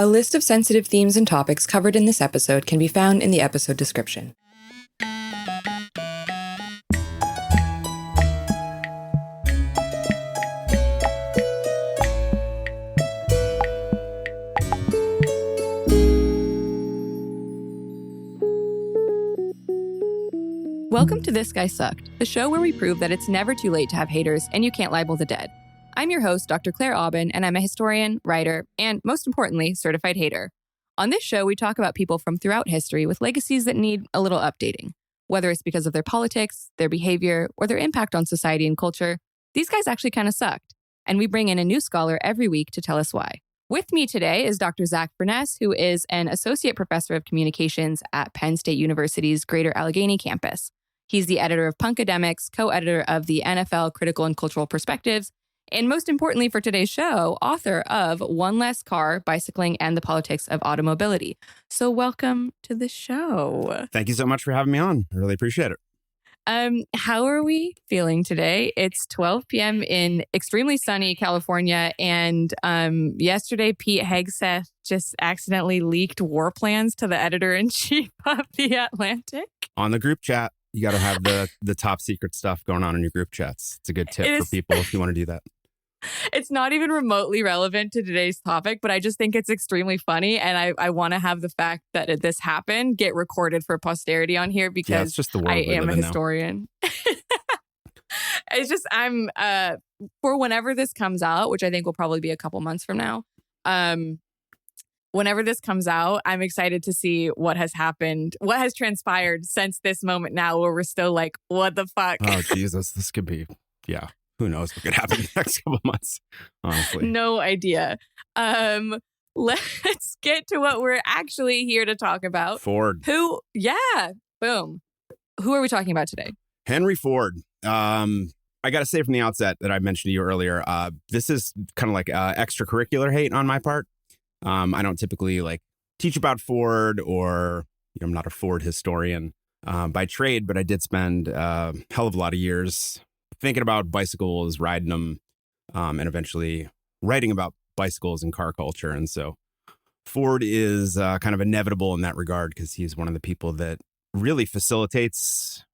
A list of sensitive themes and topics covered in this episode can be found in the episode description. Welcome to This Guy Sucked, the show where we prove that it's never too late to have haters and you can't libel the dead. I'm your host, Dr. Claire Aubin, and I'm a historian, writer, and most importantly, certified hater. On this show, we talk about people from throughout history with legacies that need a little updating. Whether it's because of their politics, their behavior, or their impact on society and culture, these guys actually kind of sucked. And we bring in a new scholar every week to tell us why. With me today is Dr. Zack Furness, who is an associate professor of communications at Penn State University's Greater Allegheny campus. He's the editor of Punkademics, co-editor of the NFL Critical and Cultural Perspectives, and most importantly for today's show, author of One Less Car, Bicycling, and the Politics of Automobility. So welcome to the show. Thank you so much for having me on. I really appreciate it. How are we feeling today? It's 12 p.m. in extremely sunny California, and yesterday Pete Hegseth just accidentally leaked war plans to the editor-in-chief of The Atlantic. On the group chat. You got to have the top secret stuff going on in your group chats. It's a good tip for people if you want to do that. It's not even remotely relevant to today's topic, but I just think it's extremely funny. And I want to have the fact that this happened get recorded for posterity on here because it's just the world I am a historian. It's just, I'm, for whenever this comes out, which I think will probably be a couple months from now, whenever this comes out, I'm excited to see what has happened, what has transpired since this moment now where we're still like, what the fuck? Oh, Jesus. This could be, yeah. Who knows what could happen in the next couple months, honestly. No idea. Let's get to what we're actually here to talk about. Ford. Boom. Who are we talking about today? Henry Ford. I got to say from the outset that I mentioned to you earlier, this is kind of like extracurricular hate on my part. I don't typically teach about Ford or, I'm not a Ford historian by trade, but I did spend a hell of a lot of years thinking about bicycles, riding them, and eventually writing about bicycles and car culture. And so Ford is kind of inevitable in that regard because he's one of the people that really facilitates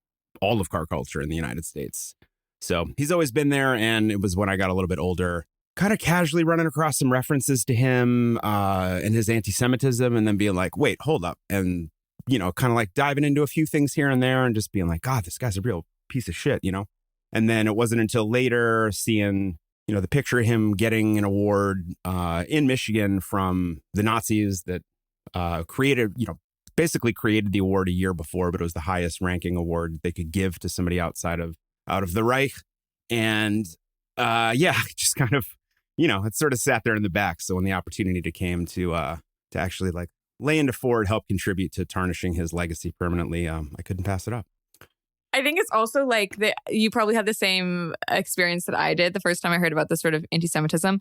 all of car culture in the United States. So he's always been there. And it was when I got a little bit older, kind of casually running across some references to him and his anti-Semitism and then being like, wait, hold up. And, kind of diving into a few things here and there and just being like, God, this guy's a real piece of shit, And then it wasn't until later seeing, the picture of him getting an award in Michigan from the Nazis that basically created the award a year before, but it was the highest ranking award they could give to somebody out of the Reich. And just kind of, it sort of sat there in the back. So when the opportunity came to actually lay into Ford, help contribute to tarnishing his legacy permanently, I couldn't pass it up. I think it's also you probably had the same experience that I did the first time I heard about this sort of anti-Semitism,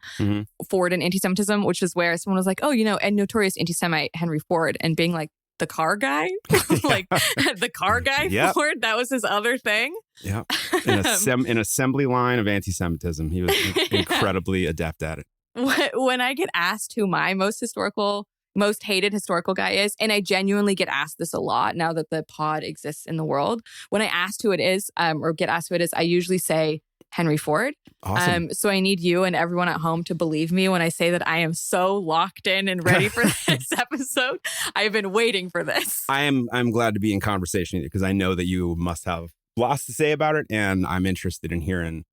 Ford and anti-Semitism, which is where someone was like, oh, and notorious anti-Semite Henry Ford, and being like, the car guy, the car guy Yep. Ford, that was his other thing. Yeah, an assembly line of anti-Semitism. He was incredibly adept at it. When I get asked who my most hated historical guy is, and I genuinely get asked this a lot now that the pod exists in the world. When I asked who it is, or get asked who it is, I usually say Henry Ford. Awesome. So I need you and everyone at home to believe me when I say that I am so locked in and ready for this episode. I've been waiting for this. I'm glad to be in conversation with you because I know that you must have lots to say about it, and I'm interested in hearing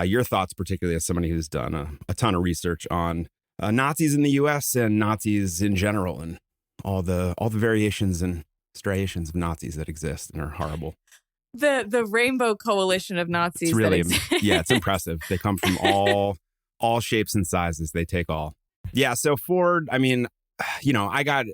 your thoughts, particularly as somebody who's done a ton of research on Nazis in the U.S. and Nazis in general, and all the variations and striations of Nazis that exist and are horrible. The rainbow coalition of Nazis. It's really, it's impressive. They come from all shapes and sizes. They take all. Yeah. So Ford, I got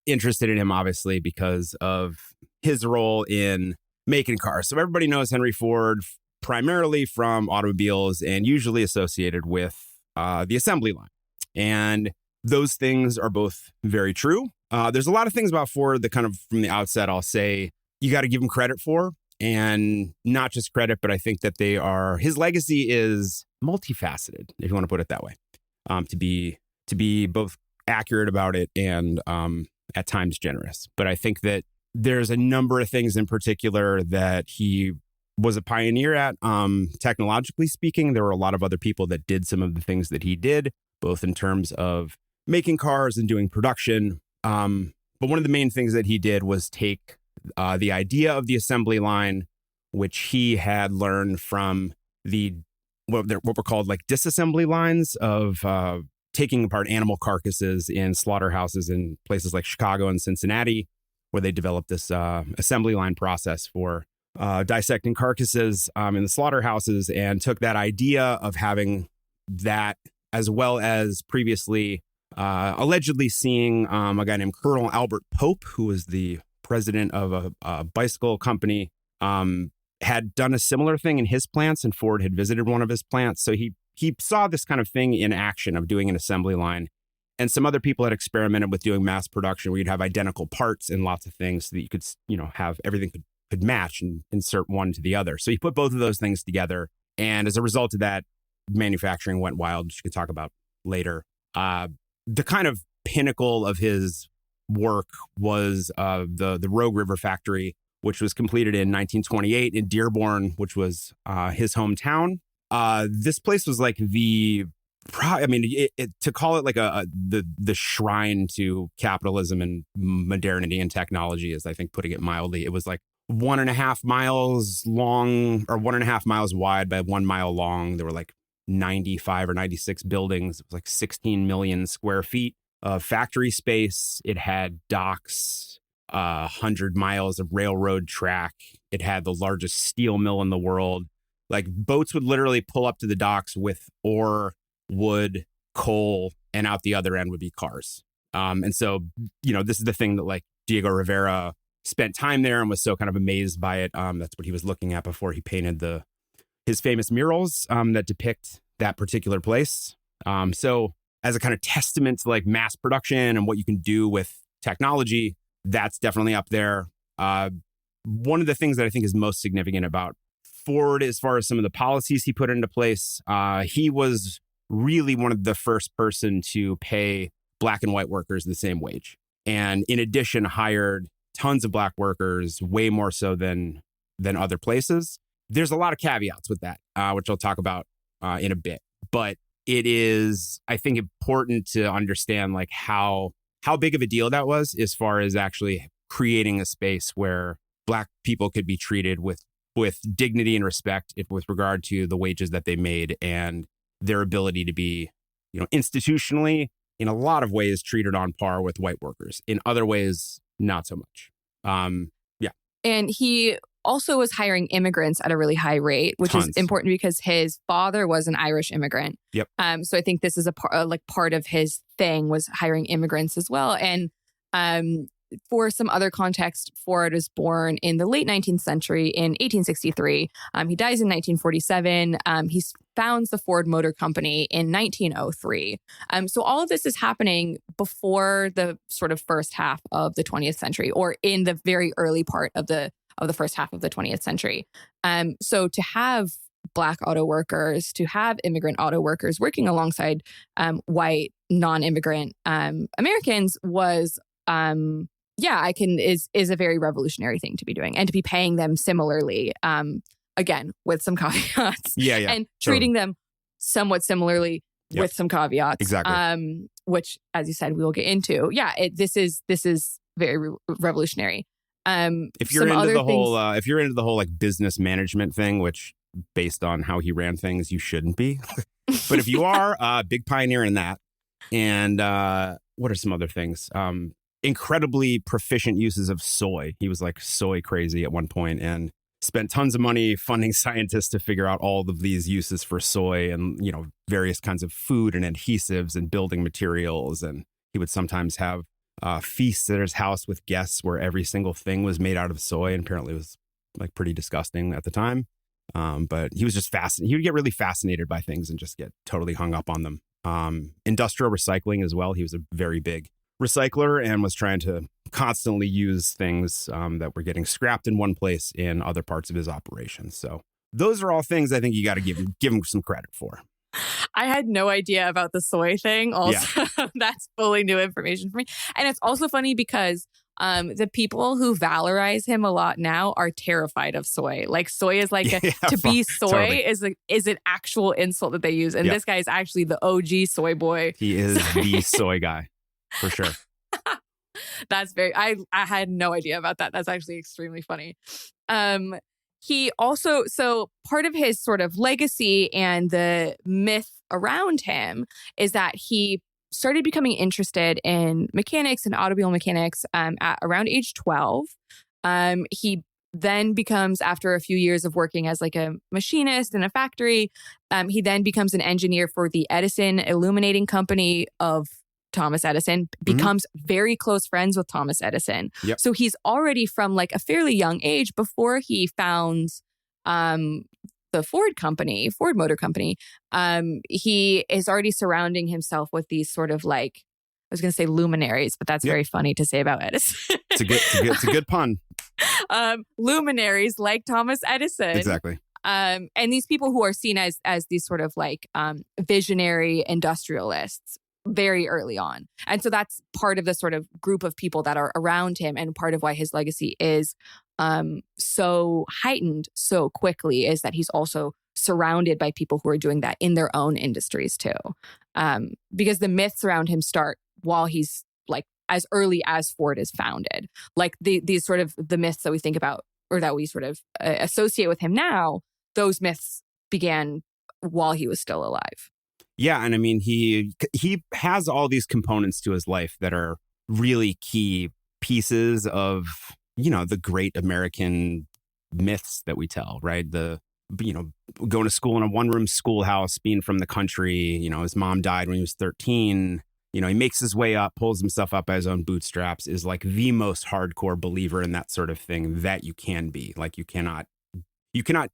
interested in him obviously because of his role in making cars. So everybody knows Henry Ford primarily from automobiles and usually associated with the assembly line. And those things are both very true. There's a lot of things about Ford that kind of from the outset, I'll say you got to give him credit for. And not just credit, but I think that his legacy is multifaceted, if you want to put it that way. To be both accurate about it and at times generous. But I think that there's a number of things in particular that he was a pioneer at. Technologically speaking, there were a lot of other people that did some of the things that he did, both in terms of making cars and doing production. But one of the main things that he did was take the idea of the assembly line, which he had learned from what were called like disassembly lines of taking apart animal carcasses in slaughterhouses in places like Chicago and Cincinnati, where they developed this assembly line process for dissecting carcasses in the slaughterhouses, and took that idea of having that, as well as previously allegedly seeing a guy named Colonel Albert Pope, who was the president of a bicycle company, had done a similar thing in his plants, and Ford had visited one of his plants. So he saw this kind of thing in action of doing an assembly line. And some other people had experimented with doing mass production where you'd have identical parts in lots of things so that you could, have everything could match and insert one to the other. So he put both of those things together. And as a result of that, manufacturing went wild, which we can talk about later. The kind of pinnacle of his work was the Rogue River factory, which was completed in 1928 in Dearborn, which was his hometown. This place was like to call it like the shrine to capitalism and modernity and technology is, I think, putting it mildly. It was like 1.5 miles long, or 1.5 miles wide by 1 mile long. There were like 95 or 96 buildings. It was like 16 million square feet of factory space. It had docks, 100 miles of railroad track. It had the largest steel mill in the world. Like, boats would literally pull up to the docks with ore, wood, coal, and out the other end would be cars. And so, this is the thing that like Diego Rivera spent time there and was so kind of amazed by it. That's what he was looking at before he painted his famous murals that depict that particular place. So as a kind of testament to like mass production and what you can do with technology, that's definitely up there. One of the things that I think is most significant about Ford, as far as some of the policies he put into place, he was really one of the first person to pay black and white workers the same wage. And in addition, hired tons of black workers, way more so than other places. There's a lot of caveats with that, which I'll talk about in a bit. But it is, I think, important to understand like how big of a deal that was as far as actually creating a space where black people could be treated with dignity and respect with regard to the wages that they made and their ability to be, institutionally, in a lot of ways, treated on par with white workers. In other ways, not so much. Yeah. And he also was hiring immigrants at a really high rate, which is important because his father was an Irish immigrant. Yep. So I think this is part of his thing was hiring immigrants as well. And for some other context, Ford was born in the late 19th century in 1863. He dies in 1947. He founds the Ford Motor Company in 1903. So all of this is happening before the sort of first half of the 20th century, or in the very early part of the first half of the 20th century. So to have Black auto workers, to have immigrant auto workers working alongside white non-immigrant Americans was is a very revolutionary thing to be doing, and to be paying them similarly, again, with some caveats. Yeah. And treating them somewhat similarly with some caveats. Exactly. Which, as you said, we will get into. Yeah, this is very revolutionary. If you're into the whole like business management thing, which based on how he ran things, you shouldn't be. But if you are, big pioneer in that. And what are some other things? Incredibly proficient uses of soy. He was like soy crazy at one point and spent tons of money funding scientists to figure out all of these uses for soy and, various kinds of food and adhesives and building materials. And he would sometimes have feasts at his house with guests where every single thing was made out of soy, and apparently it was like pretty disgusting at the time. But he was just fascinated. He would get really fascinated by things and just get totally hung up on them. Industrial recycling as well. He was a very big recycler and was trying to constantly use things that were getting scrapped in one place in other parts of his operations. So those are all things I think you got to give him some credit for. I had no idea about the soy thing. Also, that's fully new information for me. And it's also funny because the people who valorize him a lot now are terrified of soy. Like soy is like be soy totally. is an actual insult that they use. And this guy is actually the OG soy boy. He is the soy guy for sure. That's I had no idea about that. That's actually extremely funny. He also, so part of his sort of legacy and the myth around him is that he started becoming interested in mechanics and automobile mechanics at around age 12. He then becomes, after a few years of working as like a machinist in a factory, he then becomes an engineer for the Edison Illuminating Company of Thomas Edison, becomes very close friends with Thomas Edison. Yep. So he's already from like a fairly young age, before he founds the Ford Motor Company, he is already surrounding himself with these sort of like, I was going to say luminaries, but that's very funny to say about Edison. It's a good pun. Luminaries like Thomas Edison. Exactly. And these people who are seen as these sort of like visionary industrialists very early on. And so that's part of the sort of group of people that are around him, and part of why his legacy is so heightened so quickly, is that he's also surrounded by people who are doing that in their own industries too. Because the myths around him start while he's like as early as Ford is founded. Like these sort of the myths that we think about, or that we sort of associate with him now, those myths began while he was still alive. Yeah, and I mean, he has all these components to his life that are really key pieces of, the great American myths that we tell, right? Going to school in a one-room schoolhouse, being from the country, his mom died when he was 13. He makes his way up, pulls himself up by his own bootstraps, is like the most hardcore believer in that sort of thing that you can be. Like you cannot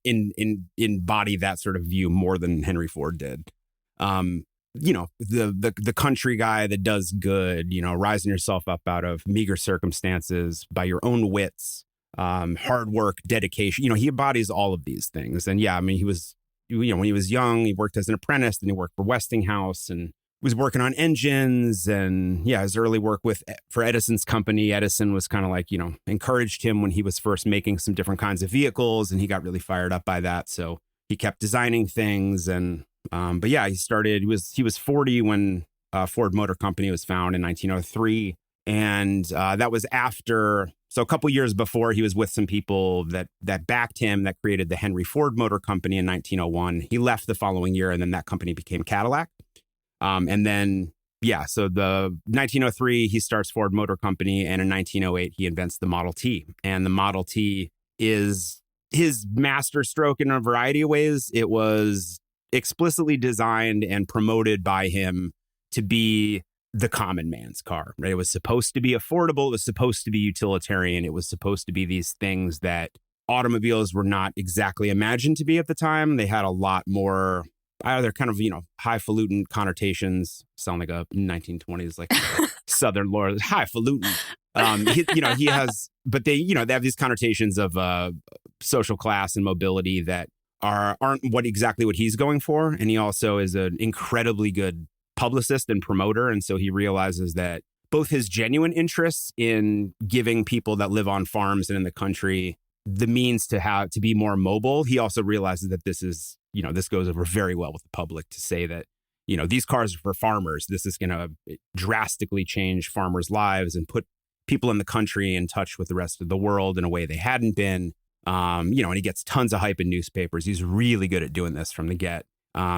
embody that sort of view more than Henry Ford did. The country guy that does good, rising yourself up out of meager circumstances by your own wits, hard work, dedication. He embodies all of these things. And yeah, I mean, he was, when he was young, he worked as an apprentice, and he worked for Westinghouse and was working on engines. And yeah, his early work for Edison's company, Edison was kind of like, encouraged him when he was first making some different kinds of vehicles, and he got really fired up by that. So he kept designing things. And but yeah, he was 40 when Ford Motor Company was founded in 1903. And that was after, so a couple years before, he was with some people that backed him, that created the Henry Ford Motor Company in 1901. He left the following year, and then that company became Cadillac. And then, so the 1903, he starts Ford Motor Company. And in 1908, he invents the Model T. And the Model T is his master stroke in a variety of ways. It was explicitly designed and promoted by him to be the common man's car, right? It was supposed to be affordable. It was supposed to be utilitarian. It was supposed to be these things that automobiles were not exactly imagined to be at the time. They had a lot more, either kind of, highfalutin connotations. Sound like a 1920s, like Southern lord, highfalutin. He has, but they have these connotations of social class and mobility that aren't exactly what he's going for. And he also is an incredibly good publicist and promoter. And so he realizes that both his genuine interests in giving people that live on farms and in the country the means to be more mobile, he also realizes that this is, this goes over very well with the public to say that, these cars are for farmers. This is going to drastically change farmers' lives and put people in the country in touch with the rest of the world in a way they hadn't been. And he gets tons of hype in newspapers. He's really good at doing this from the get.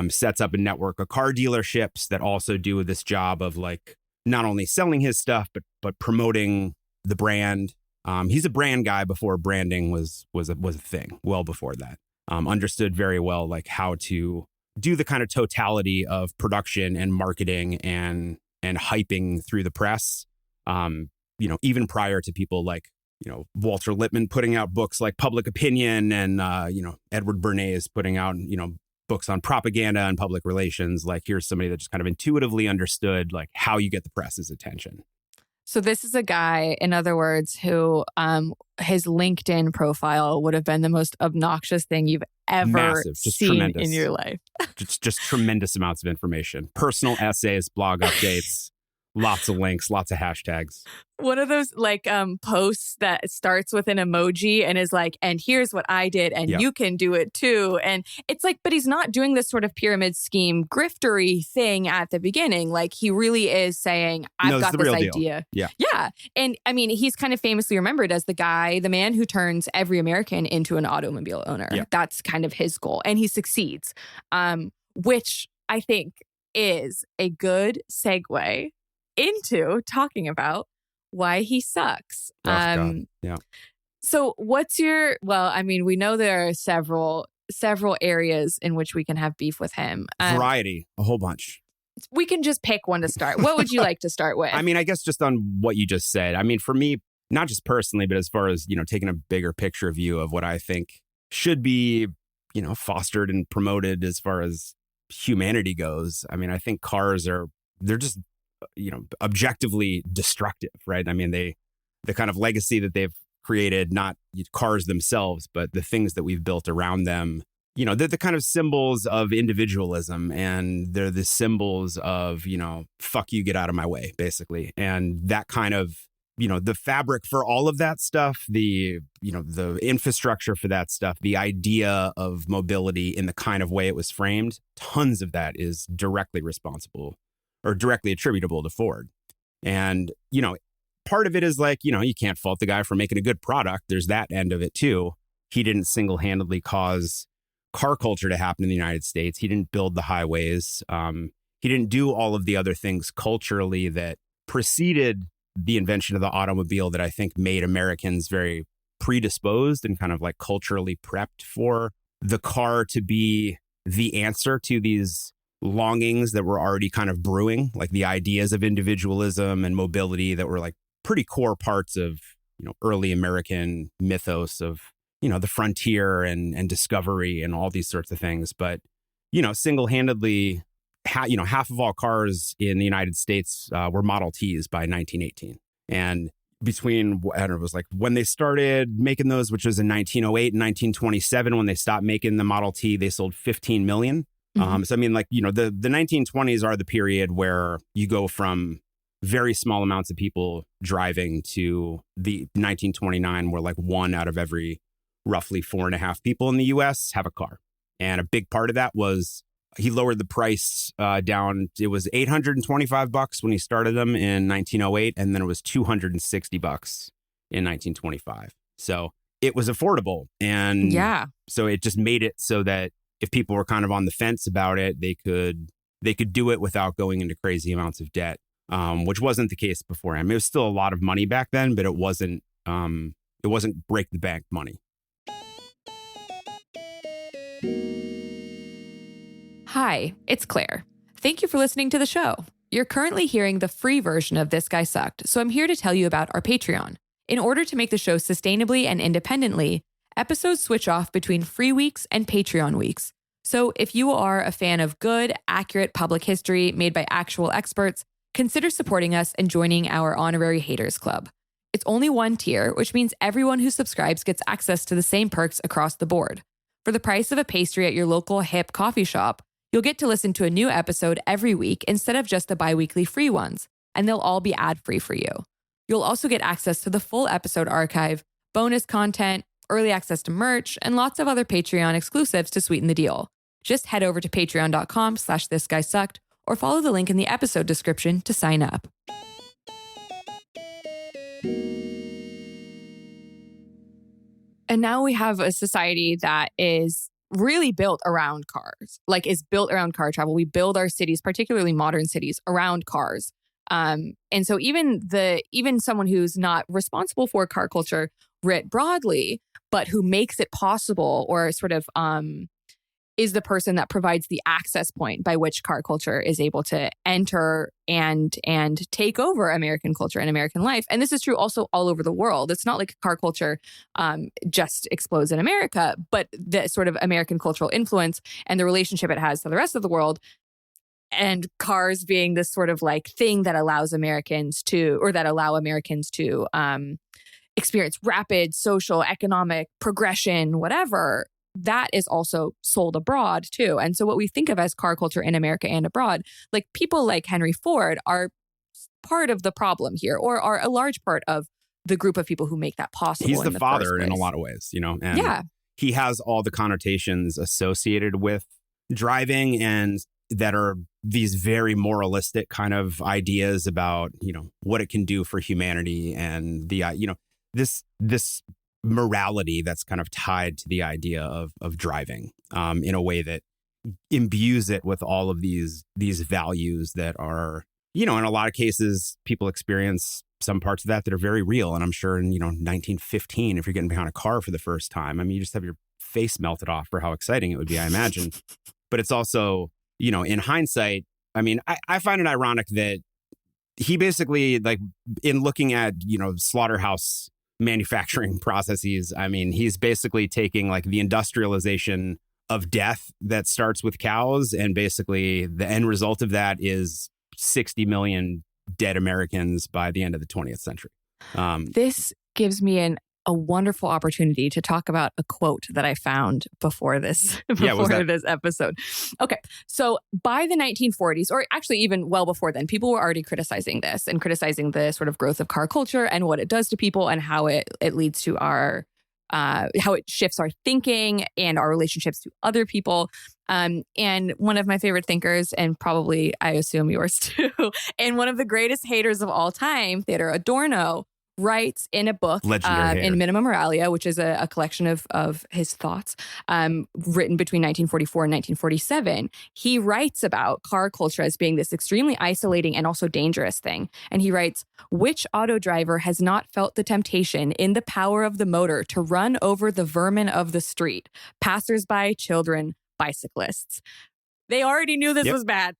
Sets up a network of car dealerships that also do this job of like not only selling his stuff, but promoting the brand. He's a brand guy before branding was a thing. Well before that, understood very well like how to do the kind of totality of production and marketing and hyping through the press. Even prior to people like Walter Lippmann putting out books like Public Opinion, and Edward Bernays putting out books on propaganda and public relations. Like, here's somebody that just kind of intuitively understood like how you get the press's attention. So this is a guy, in other words, who his LinkedIn profile would have been the most obnoxious thing you've ever Massive, just seen tremendous. in your life. just tremendous amounts of information. Personal essays, blog updates, lots of links, lots of hashtags. One of those like posts that starts with an emoji and is like, and here's what I did and Yep. you can do it too. And it's like, but he's not doing this sort of pyramid scheme griftery thing at the beginning. Like he really is saying, I've got this idea. Yeah. Yeah. And I mean, he's kind of famously remembered as the man who turns every American into an automobile owner. Yeah. That's kind of his goal. And he succeeds, which I think is a good segue into talking about why he sucks. God. Yeah. So what's your, well, I mean, we know there are several areas in which we can have beef with him. Variety, a whole bunch. We can just pick one to start. What would you like to start with? I mean, I guess just on what you just said. I mean, for me, not just personally, but as far as, taking a bigger picture view of what I think should be, fostered and promoted as far as humanity goes. I mean, I think they're just, objectively destructive, right? I mean, the kind of legacy that they've created, not cars themselves, but the things that we've built around them, they're the kind of symbols of individualism, and they're the symbols of, fuck you, get out of my way, basically. And that kind of, the fabric for all of that stuff, the infrastructure for that stuff, the idea of mobility in the kind of way it was framed, tons of that is directly responsible or directly attributable to Ford. And, part of it is like, you can't fault the guy for making a good product. There's that end of it too. He didn't single-handedly cause car culture to happen in the United States. He didn't build the highways. He didn't do all of the other things culturally that preceded the invention of the automobile that I think made Americans very predisposed and kind of like culturally prepped for the car to be the answer to these longings that were already kind of brewing, like the ideas of individualism and mobility that were like pretty core parts of, early American mythos of, the frontier and discovery and all these sorts of things. But, single-handedly, half of all cars in the United States were Model Ts by 1918. And between, I don't know, it was like when they started making those, which was in 1908 and 1927, when they stopped making the Model T, they sold 15 million. So, I mean, like, the 1920s are the period where you go from very small amounts of people driving to the 1929, where like 1 out of every roughly 4.5 people in the US have a car. And a big part of that was he lowered the price down. It was $825 when he started them in 1908, and then it was $260 in 1925. So it was affordable. And so it just made it so that if people were kind of on the fence about it, they could do it without going into crazy amounts of debt, which wasn't the case before. I mean, it was still a lot of money back then, but it wasn't break the bank money. Hi, it's Claire. Thank you for listening to the show. You're currently hearing the free version of This Guy Sucked, so I'm here to tell you about our Patreon. In order to make the show sustainably and independently, episodes switch off between free weeks and Patreon weeks. So if you are a fan of good, accurate public history made by actual experts, consider supporting us and joining our Honorary Haters Club. It's only one tier, which means everyone who subscribes gets access to the same perks across the board. For the price of a pastry at your local hip coffee shop, you'll get to listen to a new episode every week instead of just the bi-weekly free ones, and they'll all be ad-free for you. You'll also get access to the full episode archive, bonus content, early access to merch, and lots of other Patreon exclusives to sweeten the deal. Just head over to patreon.com/thisguysucked or follow the link in the episode description to sign up. And now we have a society that is really built around cars, like is built around car travel. We build our cities, particularly modern cities, around cars. And so even someone who's not responsible for car culture writ broadly, but who makes it possible or sort of is the person that provides the access point by which car culture is able to enter and take over American culture and American life. And this is true also all over the world. It's not like car culture just explodes in America, but the sort of American cultural influence and the relationship it has to the rest of the world, and cars being this sort of like thing that allows Americans to, or that allow Americans to experience rapid social, economic progression, whatever. that is also sold abroad too. And so what we think of as car culture in America and abroad, like people like Henry Ford are part of the problem here, or are a large part of the group of people who make that possible. He's the father first place. in a lot of ways, and yeah. he has all the connotations associated with driving and that are these very moralistic kind of ideas about, what it can do for humanity and the, this morality that's kind of tied to the idea of driving in a way that imbues it with all of these values that are, in a lot of cases, people experience some parts of that are very real. And I'm sure in, 1915, if you're getting behind a car for the first time, I mean, you just have your face melted off for how exciting it would be, I imagine. But it's also, in hindsight, I mean, I find it ironic that he basically, like, in looking at, slaughterhouse manufacturing processes, I mean, he's basically taking like the industrialization of death that starts with cows. And basically the end result of that is 60 million dead Americans by the end of the 20th century. This gives me a wonderful opportunity to talk about a quote that I found before this this episode. Okay, so by the 1940s, or actually even well before then, people were already criticizing this and criticizing the sort of growth of car culture and what it does to people and how it leads to our how it shifts our thinking and our relationships to other people. And one of my favorite thinkers, and probably I assume yours too, and one of the greatest haters of all time, Theodor Adorno, writes in a book in Minima Moralia, which is a collection of his thoughts written between 1944 and 1947. He writes about car culture as being this extremely isolating and also dangerous thing. And he writes, "Which auto driver has not felt the temptation in the power of the motor to run over the vermin of the street, passersby, children, bicyclists?" They already knew this was bad.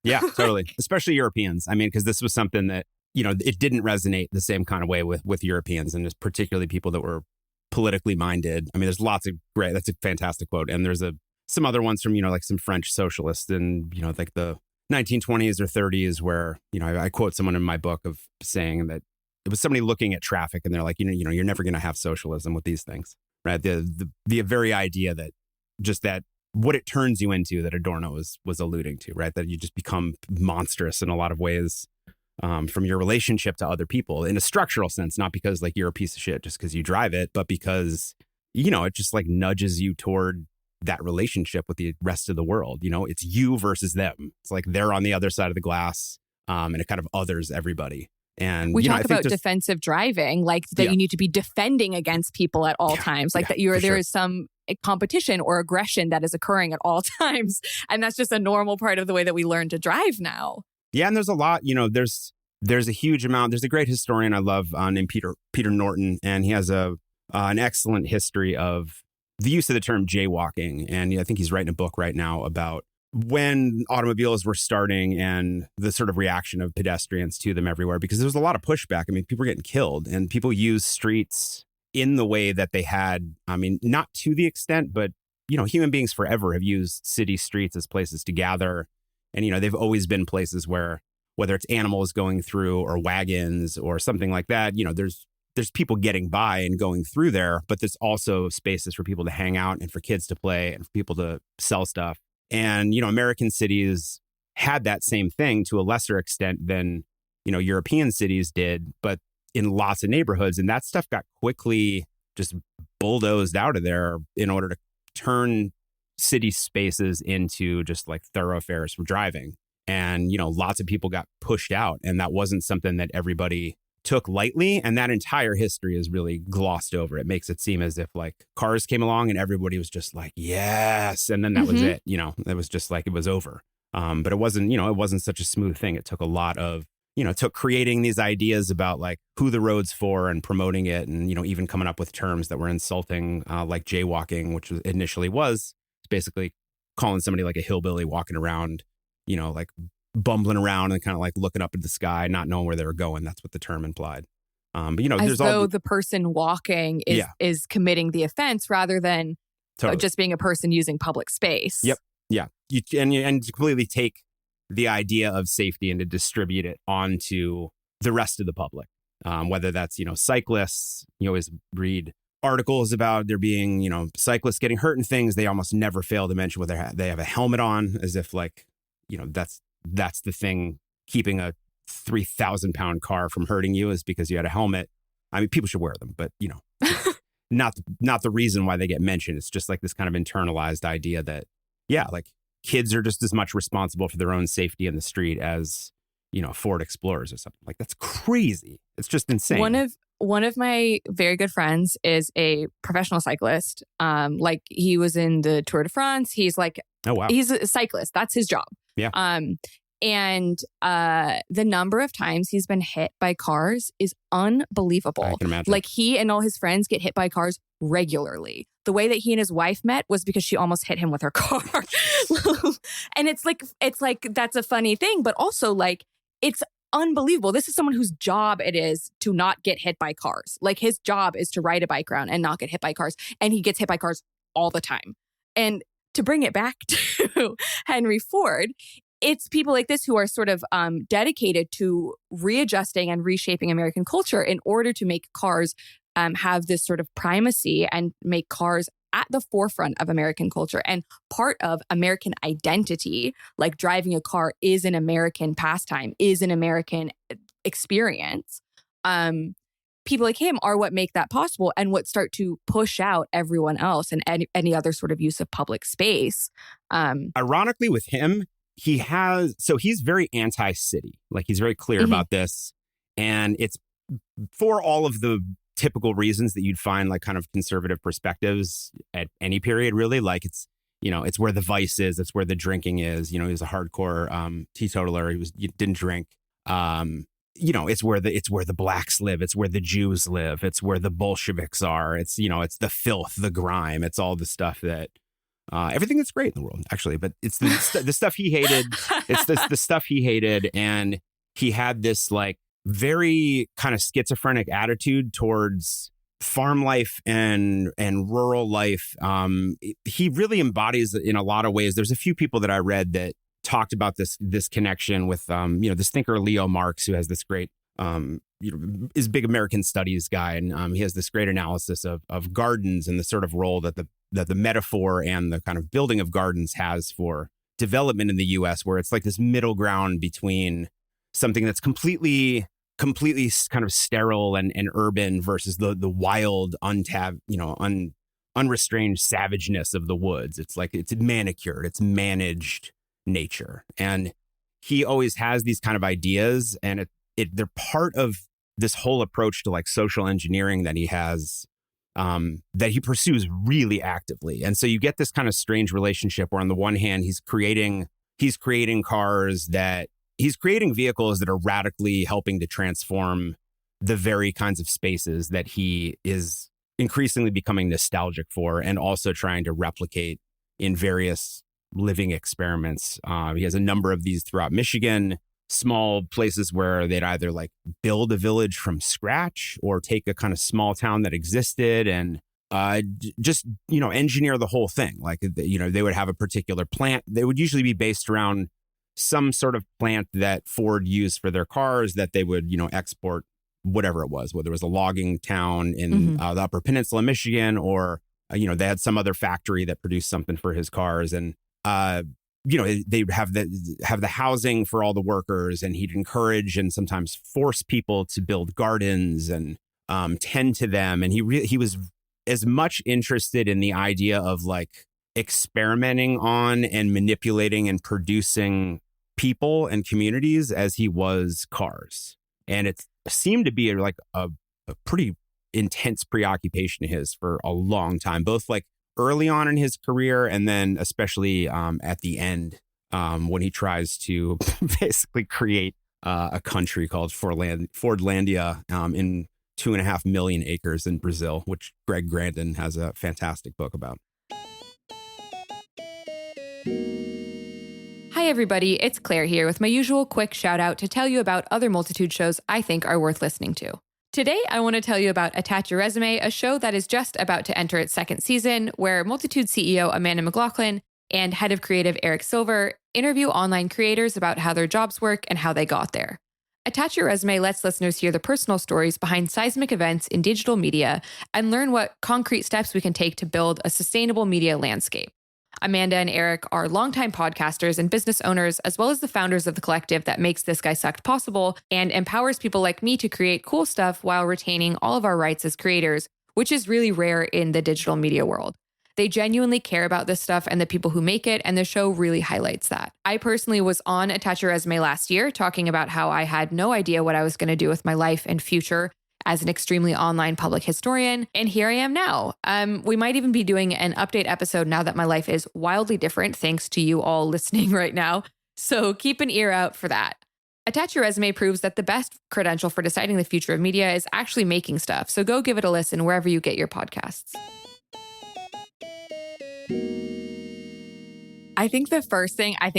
Yeah, totally. Especially Europeans. I mean, because this was something that, it didn't resonate the same kind of way with Europeans, and just particularly people that were politically minded. I mean, there's lots of great, that's a fantastic quote. And there's some other ones from, like some French socialists in, like the 1920s or 30s where, I quote someone in my book of saying that it was somebody looking at traffic and they're like, you're never going to have socialism with these things, right? The very idea that just that what it turns you into that Adorno was alluding to, right? That you just become monstrous in a lot of ways. From your relationship to other people in a structural sense, not because like you're a piece of shit just because you drive it, but because, it just like nudges you toward that relationship with the rest of the world. It's you versus them. It's like they're on the other side of the glass and it kind of others everybody. And we talk about defensive driving, like that you need to be defending against people at all times, like that there is some competition or aggression that is occurring at all times. And that's just a normal part of the way that we learn to drive now. Yeah, and there's a lot, there's a huge amount. There's a great historian I love named Peter Norton, and he has an excellent history of the use of the term jaywalking. And I think he's writing a book right now about when automobiles were starting and the sort of reaction of pedestrians to them everywhere, because there was a lot of pushback. I mean, people were getting killed and people used streets in the way that they had. I mean, not to the extent, but, human beings forever have used city streets as places to gather. And, they've always been places where, whether it's animals going through or wagons or something like that, there's people getting by and going through there, but there's also spaces for people to hang out and for kids to play and for people to sell stuff. And, American cities had that same thing to a lesser extent than, European cities did, but in lots of neighborhoods. And that stuff got quickly just bulldozed out of there in order to turn city spaces into just like thoroughfares for driving. And, lots of people got pushed out, and that wasn't something that everybody took lightly. And that entire history is really glossed over. It makes it seem as if like cars came along and everybody was just like, yes. And then that was it. It was just like it was over. But it wasn't, it wasn't such a smooth thing. It took a lot of, it took creating these ideas about like who the road's for and promoting it. And, even coming up with terms that were insulting, like jaywalking, which initially was basically calling somebody like a hillbilly walking around, like bumbling around and kind of like looking up at the sky, not knowing where they were going. That's what the term implied. But, as though the person walking is committing the offense rather than just being a person using public space. Yep. Yeah. And completely take the idea of safety and to distribute it onto the rest of the public, whether that's, cyclists. You always read articles about there being, cyclists getting hurt and things, they almost never fail to mention whether they have a helmet on, as if like, that's the thing keeping a 3,000-pound car from hurting you is because you had a helmet. I mean, people should wear them, but not the reason why they get mentioned. It's just like this kind of internalized idea that, yeah, like kids are just as much responsible for their own safety in the street as, Ford Explorers or something. Like, that's crazy. It's just insane. One of my very good friends is a professional cyclist. Like he was in the Tour de France. He's like, oh wow, he's a cyclist. That's his job. Yeah. And the number of times he's been hit by cars is unbelievable. I can imagine. Like he and all his friends get hit by cars regularly. The way that he and his wife met was because she almost hit him with her car. And it's like that's a funny thing, but also like it's unbelievable. This is someone whose job it is to not get hit by cars. Like his job is to ride a bike around and not get hit by cars. And he gets hit by cars all the time. And to bring it back to Henry Ford, it's people like this who are sort of dedicated to readjusting and reshaping American culture in order to make cars have this sort of primacy and make cars at the forefront of American culture and part of American identity. Like driving a car is an American pastime, is an American experience. People like him are what make that possible and what start to push out everyone else and any other sort of use of public space. Ironically, with him, he's very anti-city. Like he's very clear about this. And it's for all of the typical reasons that you'd find like kind of conservative perspectives at any period, really. Like it's where the vice is, it's where the drinking is. He was a hardcore teetotaler. He didn't drink. It's where the blacks live. It's where the Jews live. It's where the Bolsheviks are. It's, it's the filth, the grime. It's all the stuff that everything that's great in the world, actually. But it's the stuff he hated. It's the stuff he hated. And he had this like very kind of schizophrenic attitude towards farm life and rural life. He really embodies in a lot of ways. There's a few people that I read that talked about this connection with this thinker Leo Marx, who has this great is big American studies guy, and he has this great analysis of gardens and the sort of role that the metaphor and the kind of building of gardens has for development in the U.S., where it's like this middle ground between something that's completely kind of sterile and urban versus the wild, unrestrained savageness of the woods. It's like it's manicured, it's managed nature. And he always has these kind of ideas, and they're part of this whole approach to like social engineering that he has, that he pursues really actively. And so you get this kind of strange relationship where on the one hand, he's creating vehicles that are radically helping to transform the very kinds of spaces that he is increasingly becoming nostalgic for and also trying to replicate in various living experiments. He has a number of these throughout Michigan, small places where they'd either like build a village from scratch or take a kind of small town that existed and just, engineer the whole thing. Like, they would have a particular plant. They would usually be based around some sort of plant that Ford used for their cars that they would, export, whatever it was, whether it was a logging town in the Upper Peninsula, Michigan, or, they had some other factory that produced something for his cars. And, they'd have the housing for all the workers, and he'd encourage and sometimes force people to build gardens and tend to them. And he was as much interested in the idea of like experimenting on and manipulating and producing people and communities as he was cars. And it seemed to be like a pretty intense preoccupation of his for a long time, both like early on in his career and then especially at the end when he tries to basically create a country called Fordlandia in 2.5 million acres in Brazil, which Greg Grandin has a fantastic book about. Hi, everybody. It's Claire here with my usual quick shout out to tell you about other Multitude shows I think are worth listening to. Today, I want to tell you about Attach Your Resume, a show that is just about to enter its second season, where Multitude CEO Amanda McLaughlin and head of creative Eric Silver interview online creators about how their jobs work and how they got there. Attach Your Resume lets listeners hear the personal stories behind seismic events in digital media and learn what concrete steps we can take to build a sustainable media landscape. Amanda and Eric are longtime podcasters and business owners, as well as the founders of the collective that makes This Guy Sucked possible and empowers people like me to create cool stuff while retaining all of our rights as creators, which is really rare in the digital media world. They genuinely care about this stuff and the people who make it, and the show really highlights that. I personally was on Attach Your Resume last year talking about how I had no idea what I was going to do with my life and future as an extremely online public historian, and here I am now. We might even be doing an update episode now that my life is wildly different, thanks to you all listening right now, so keep an ear out for that. Attach Your Resume proves that the best credential for deciding the future of media is actually making stuff, so go give it a listen wherever you get your podcasts. I think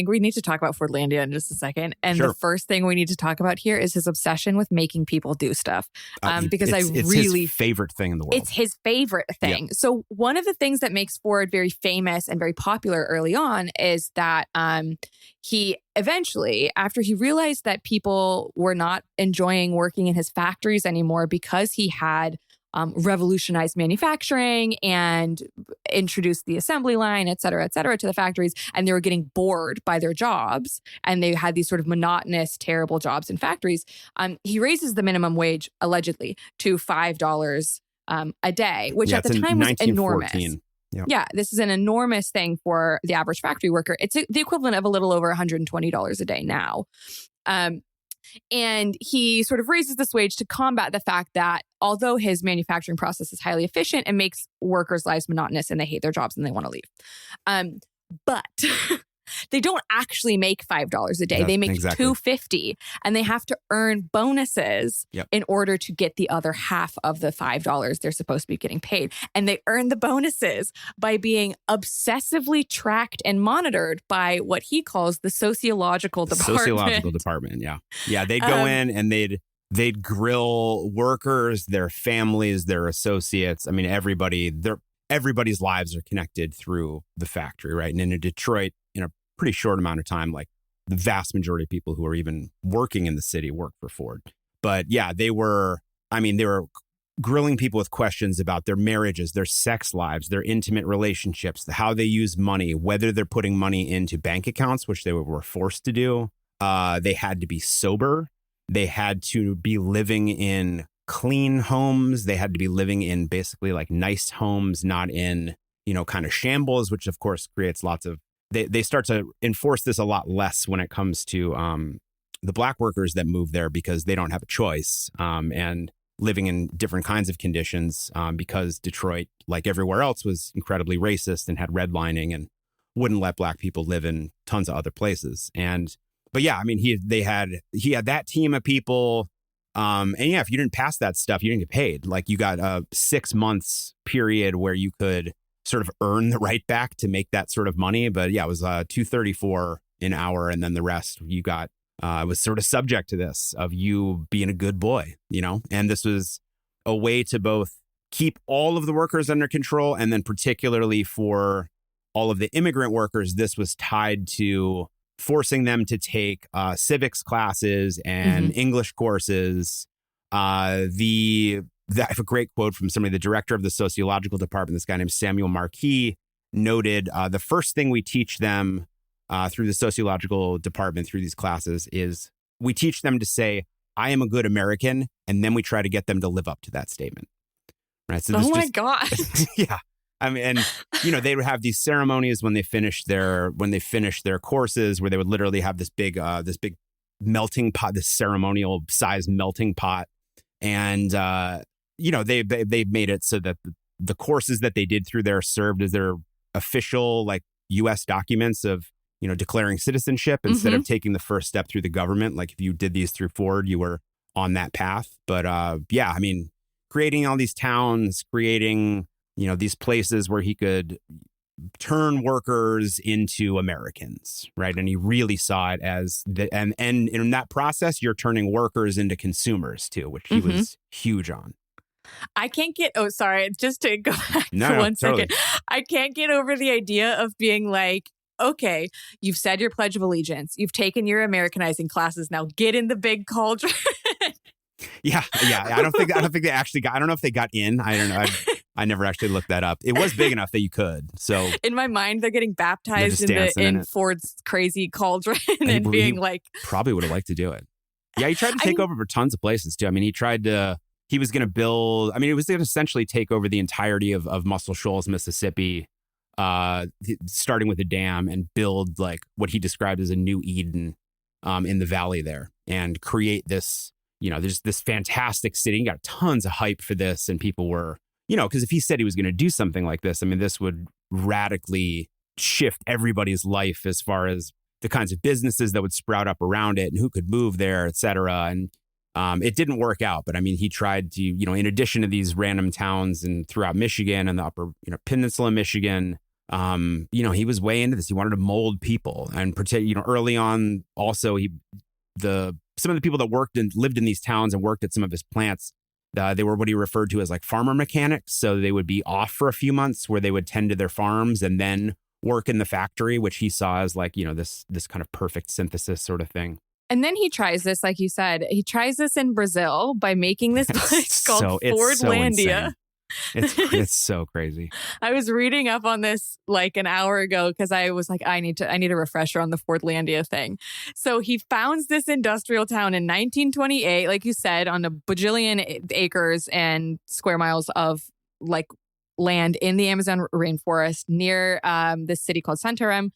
we need to talk about Fordlandia in just a second. And Sure. The first thing we need to talk about here is his obsession with making people do stuff. Because it's his favorite thing in the world. It's his favorite thing. Yeah. So one of the things that makes Ford very famous and very popular early on is that he eventually, after he realized that people were not enjoying working in his factories anymore because he had revolutionized manufacturing and introduced the assembly line, et cetera, to the factories. And they were getting bored by their jobs. And they had these sort of monotonous, terrible jobs in factories. He raises the minimum wage, allegedly, to $5 a day, which at the time was enormous. Yep. Yeah, this is an enormous thing for the average factory worker. It's the equivalent of a little over $120 a day now. And he sort of raises this wage to combat the fact that although his manufacturing process is highly efficient, it makes workers' lives monotonous and they hate their jobs and they want to leave. But they don't actually make $5 a day. They make $2.50, and they have to earn bonuses in order to get the other half of the $5 they're supposed to be getting paid. And they earn the bonuses by being obsessively tracked and monitored by what he calls the sociological department. Yeah. They'd go in and they'd grill workers, their families, their associates. I mean, everybody's lives are connected through the factory, right? And in Detroit, in a pretty short amount of time, like the vast majority of people who are even working in the city work for Ford. But yeah, they were grilling people with questions about their marriages, their sex lives, their intimate relationships, how they use money, whether they're putting money into bank accounts, which they were forced to do. They had to be sober. They had to be living in clean homes. They had to be living in basically like nice homes, not in, kind of shambles, which of course creates lots of, they start to enforce this a lot less when it comes to the black workers that move there because they don't have a choice and living in different kinds of conditions because Detroit, like everywhere else, was incredibly racist and had redlining and wouldn't let black people live in tons of other places. But yeah, I mean, he had that team of people. And yeah, if you didn't pass that stuff, you didn't get paid. Like you got a 6 months period where you could sort of earn the right back to make that sort of money. But yeah, it was $2.34 an hour. And then the rest you got was sort of subject to this of you being a good boy, and this was a way to both keep all of the workers under control. And then particularly for all of the immigrant workers, this was tied to forcing them to take civics classes and English courses. I have a great quote from somebody, the director of the sociological department, this guy named Samuel Marquis, noted the first thing we teach them through the sociological department, through these classes, is we teach them to say, I am a good American, and then we try to get them to live up to that statement. Right? So my God. Yeah. I mean, and they would have these ceremonies when they finished their courses, where they would literally have this big melting pot, this ceremonial size melting pot, and they made it so that the courses that they did through there served as their official like U.S. documents of declaring citizenship instead of taking the first step through the government. Like if you did these through Ford, you were on that path. But yeah, I mean, creating all these towns, creating these places where he could turn workers into Americans, right? And he really saw it as and in that process, you're turning workers into consumers too, which he was huge on. I can't get, just to go back for one second. I can't get over the idea of being like, okay, you've said your Pledge of Allegiance. You've taken your Americanizing classes. Now get in the big cauldron. Yeah. I don't think they actually got. I don't know if they got in. I don't know. I never actually looked that up. It was big enough that you could. So in my mind, they're getting baptized in Ford's crazy cauldron and being like, probably would have liked to do it. Yeah, he tried to take over for tons of places too. I mean, he was going to build. I mean, it was going to essentially take over the entirety of Muscle Shoals, Mississippi, starting with a dam and build like what he described as a new Eden in the valley there, and create this. There's this fantastic city. He got tons of hype for this, and people were, because if he said he was going to do something like this, I mean, this would radically shift everybody's life as far as the kinds of businesses that would sprout up around it and who could move there, et cetera. And it didn't work out. But I mean, he tried to, in addition to these random towns and throughout Michigan and the upper, peninsula Michigan, he was way into this. He wanted to mold people, and early on also some of the people that worked and lived in these towns and worked at some of his plants, they were what he referred to as like farmer mechanics. So they would be off for a few months where they would tend to their farms and then work in the factory, which he saw as like, this kind of perfect synthesis sort of thing. And then he tries this, like you said, he tries this in Brazil by making this place called Fordlandia. It's so crazy. I was reading up on this like an hour ago because I was like, I need a refresher on the Fordlandia thing. So he founds this industrial town in 1928, like you said, on a bajillion acres and square miles of like land in the Amazon rainforest near this city called Santarém.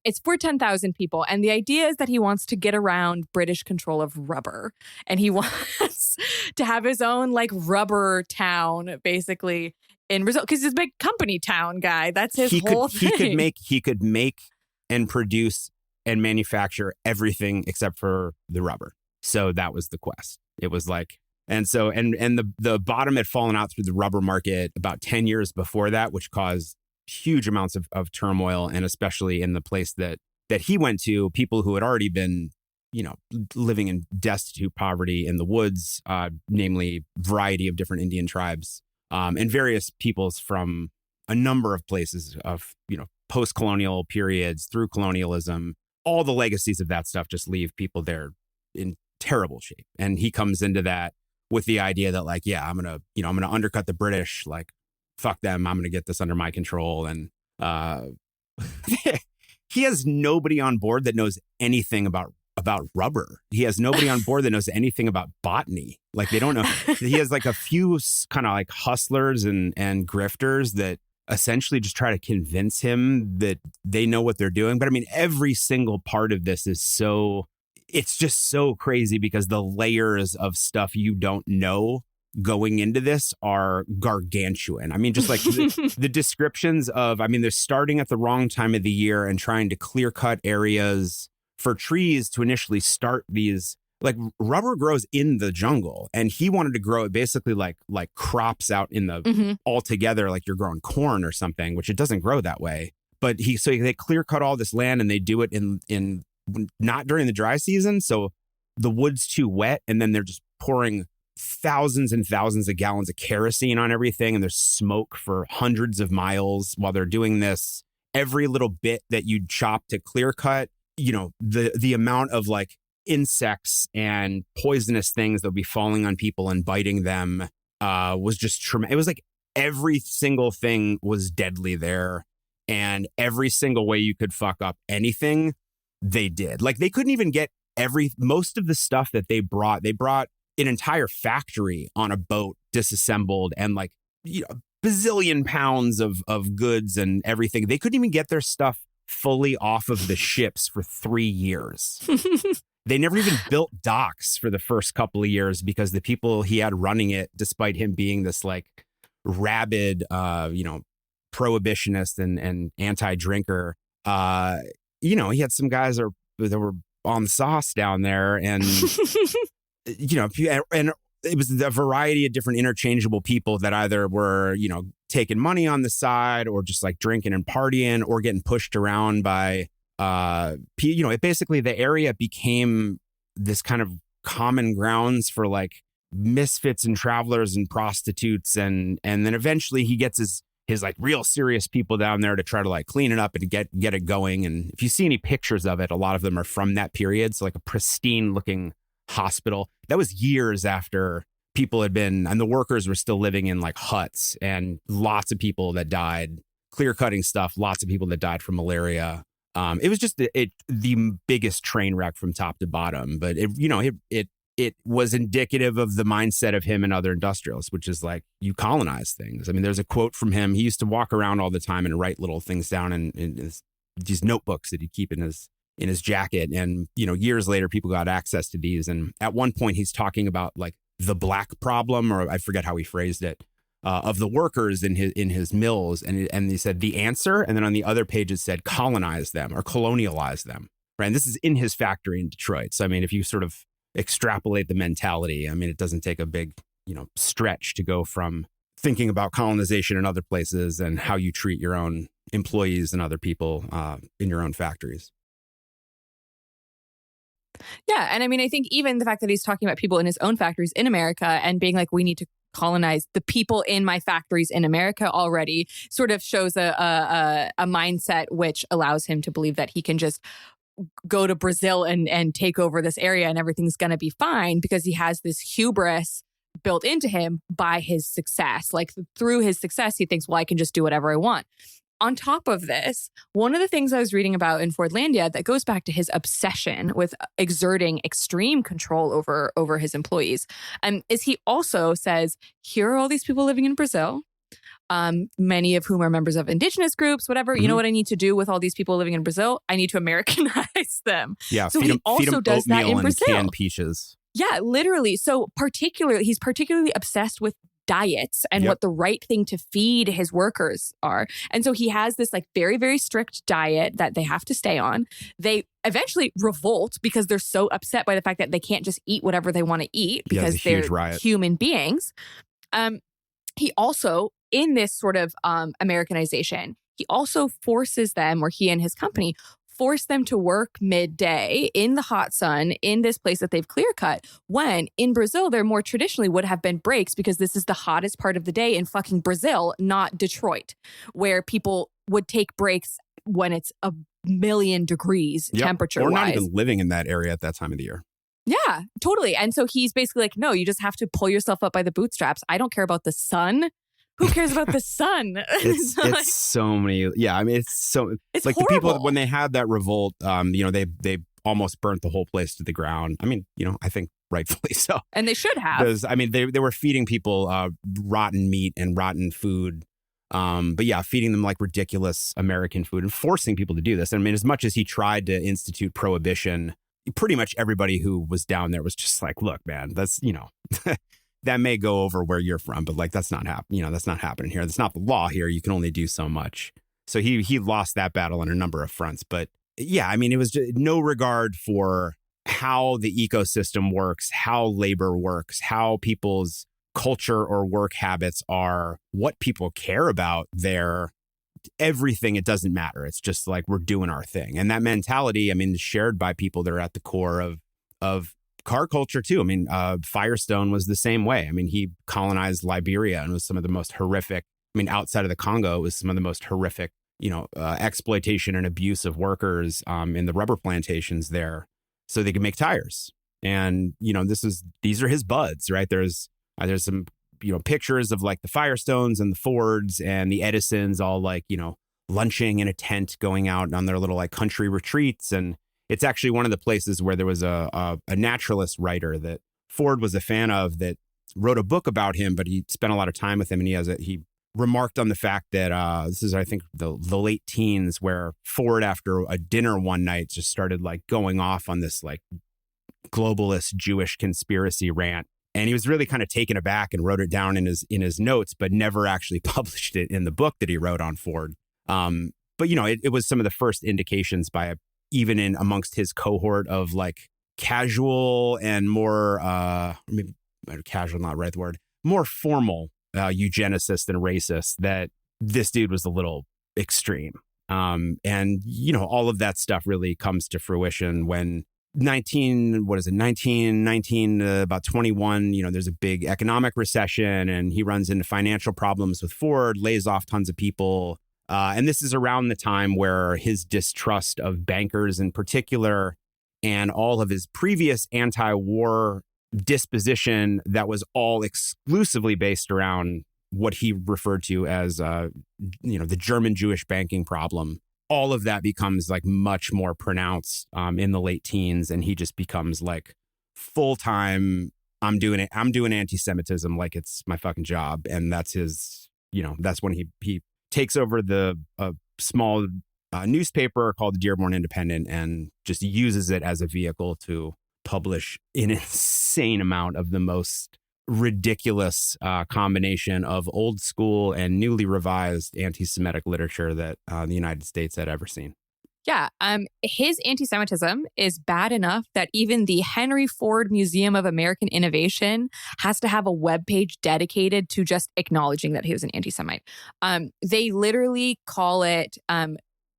It's for 10,000 people. And the idea is that he wants to get around British control of rubber. And he wants to have his own like rubber town, basically, in Brazil. Because he's a big company town guy. That's his whole thing. He could make and produce and manufacture everything except for the rubber. So that was the quest. It was like... And so, and the bottom had fallen out through the rubber market about 10 years before that, which caused huge amounts of turmoil. And especially in the place that he went to, people who had already been, living in destitute poverty in the woods, namely variety of different Indian tribes, and various peoples from a number of places of, post-colonial periods through colonialism. All the legacies of that stuff just leave people there in terrible shape. And he comes into that with the idea that like, yeah, I'm going to undercut the British, like, fuck them. I'm going to get this under my control. And he has nobody on board that knows anything about rubber. He has nobody on board that knows anything about botany. Like they don't know. He has like a few kind of like hustlers and grifters that essentially just try to convince him that they know what they're doing. But I mean, every single part of this is it's just so crazy because the layers of stuff you don't know going into this are gargantuan. I mean, just like the descriptions of, I mean, they're starting at the wrong time of the year and trying to clear cut areas for trees to initially start these, like rubber grows in the jungle, and he wanted to grow it basically like crops out in the altogether, like you're growing corn or something, which it doesn't grow that way. But they clear cut all this land and they do it in not during the dry season. So the wood's too wet, and then they're just pouring thousands and thousands of gallons of kerosene on everything. And there's smoke for hundreds of miles while they're doing this. Every little bit that you chop to clear cut, the amount of like insects and poisonous things that'll be falling on people and biting them was just tremendous. It was like every single thing was deadly there, and every single way you could fuck up anything, they did. Like they couldn't even get most of the stuff that they brought an entire factory on a boat disassembled, and like bazillion pounds of goods and everything. They couldn't even get their stuff fully off of the ships for 3 years. They never even built docks for the first couple of years because the people he had running it, despite him being this like rabid prohibitionist and anti-drinker, he had some guys that were on the sauce down there, and and it was a variety of different interchangeable people that either were taking money on the side or just like drinking and partying or getting pushed around by basically the area became this kind of common grounds for like misfits and travelers and prostitutes, and then eventually he gets his like real serious people down there to try to like clean it up and get it going. And if you see any pictures of it, a lot of them are from that period. So like a pristine looking hospital. That was years after people had been, and the workers were still living in like huts, and lots of people that died, clear cutting stuff, lots of people that died from malaria. It was just the biggest train wreck from top to bottom. But it was indicative of the mindset of him and other industrialists, which is like, you colonize things. I mean, there's a quote from him. He used to walk around all the time and write little things down in these notebooks that he'd keep in his jacket. And, years later, people got access to these. And at one point, he's talking about like the black problem, or I forget how he phrased it, of the workers in his mills. And he said the answer. And then on the other page, it said colonize them or colonialize them. Right. And this is in his factory in Detroit. So, I mean, if you sort of extrapolate the mentality, I mean, it doesn't take a big, stretch to go from thinking about colonization in other places and how you treat your own employees and other people in your own factories. Yeah. And I mean, I think even the fact that he's talking about people in his own factories in America and being like, we need to colonize the people in my factories in America already sort of shows a mindset which allows him to believe that he can just go to Brazil and take over this area and everything's going to be fine, because he has this hubris built into him by his success. Like through his success, he thinks, well, I can just do whatever I want. On top of this, one of the things I was reading about in Fordlandia that goes back to his obsession with exerting extreme control over his employees, is he also says, here are all these people living in Brazil, many of whom are members of indigenous groups, whatever. Mm-hmm. You know what I need to do with all these people living in Brazil? I need to Americanize them. Yeah, so he also does that in Brazil. Canned peaches. Yeah, literally. So he's particularly obsessed with diets and what the right thing to feed his workers are. And so he has this like very, very strict diet that they have to stay on. They eventually revolt because they're so upset by the fact that they can't just eat whatever they want to eat because they're human beings. He also, in this sort of Americanization, he also forces them, or he and his company force them to work midday in the hot sun in this place that they've clear cut, when in Brazil there more traditionally would have been breaks, because this is the hottest part of the day in fucking Brazil, not Detroit, where people would take breaks when it's 1,000,000 degrees temperature wise. Or not even living in that area at that time of the year. Yeah, totally. And so he's basically like, no, you just have to pull yourself up by the bootstraps. I don't care about the sun. Who cares about the sun? It's so many. Yeah, I mean, it's like horrible. The people, when they had that revolt, they almost burnt the whole place to the ground. I mean, I think rightfully so. And they should have. Because, I mean, they were feeding people rotten meat and rotten food. But yeah, feeding them like ridiculous American food and forcing people to do this. I mean, as much as he tried to institute prohibition, pretty much everybody who was down there was just like, look, man, that's, that may go over where you're from, but like, that's not happening. That's not happening here. That's not the law here. You can only do so much. So he lost that battle on a number of fronts. But yeah, I mean, it was just no regard for how the ecosystem works, how labor works, how people's culture or work habits are, what people care about there. Everything, it doesn't matter. It's just like, we're doing our thing. And that mentality, I mean, is shared by people that are at the core of car culture too. I mean, Firestone was the same way. I mean, he colonized Liberia and was some of the most horrific, I mean, outside of the Congo, it was some of the most horrific, exploitation and abuse of workers in the rubber plantations there so they could make tires. And, these are his buds, right? There's some, pictures of like the Firestones and the Fords and the Edisons all like, lunching in a tent, going out on their little like country retreats. And it's actually one of the places where there was a naturalist writer that Ford was a fan of that wrote a book about him, but he spent a lot of time with him. And he remarked on the fact that this is, I think, the late teens, where Ford, after a dinner one night, just started like going off on this like globalist Jewish conspiracy rant. And he was really kind of taken aback and wrote it down in his notes, but never actually published it in the book that he wrote on Ford. But, it was some of the first indications even in amongst his cohort of like casual and more, maybe casual, not the right word, more formal eugenicists and racists, that this dude was a little extreme. And, all of that stuff really comes to fruition when about 21, there's a big economic recession and he runs into financial problems with Ford, lays off tons of people. And this is around the time where his distrust of bankers in particular and all of his previous anti-war disposition that was all exclusively based around what he referred to as, the German Jewish banking problem. All of that becomes like much more pronounced in the late teens. And he just becomes like full-time, I'm doing anti-Semitism like it's my fucking job. And that's his, that's when he takes over the small newspaper called the Dearborn Independent and just uses it as a vehicle to publish an insane amount of the most ridiculous combination of old school and newly revised anti-Semitic literature that the United States had ever seen. Yeah, his anti-Semitism is bad enough that even the Henry Ford Museum of American Innovation has to have a webpage dedicated to just acknowledging that he was an anti-Semite. They literally call it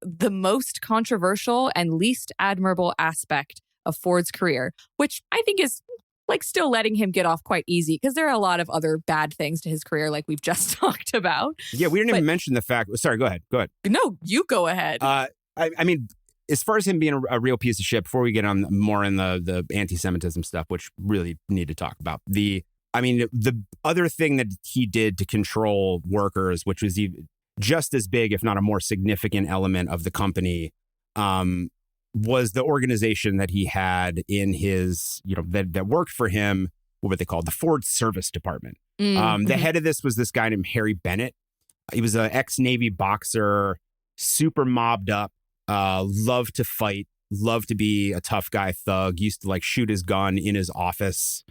the most controversial and least admirable aspect of Ford's career, which I think is like still letting him get off quite easy because there are a lot of other bad things to his career like we've just talked about. Yeah, we didn't even mention the fact. Sorry, go ahead. No, you go ahead. I mean, as far as him being a real piece of shit, before we get on more in the anti-Semitism stuff, which really need to talk about, the other thing that he did to control workers, which was just as big, if not a more significant element of the company, was the organization that he had in his, that worked for him, what they called the Ford Service Department. The head of this was this guy named Harry Bennett. He was an ex-Navy boxer, super mobbed up, loved to fight, loved to be a tough guy thug, used to like shoot his gun in his office,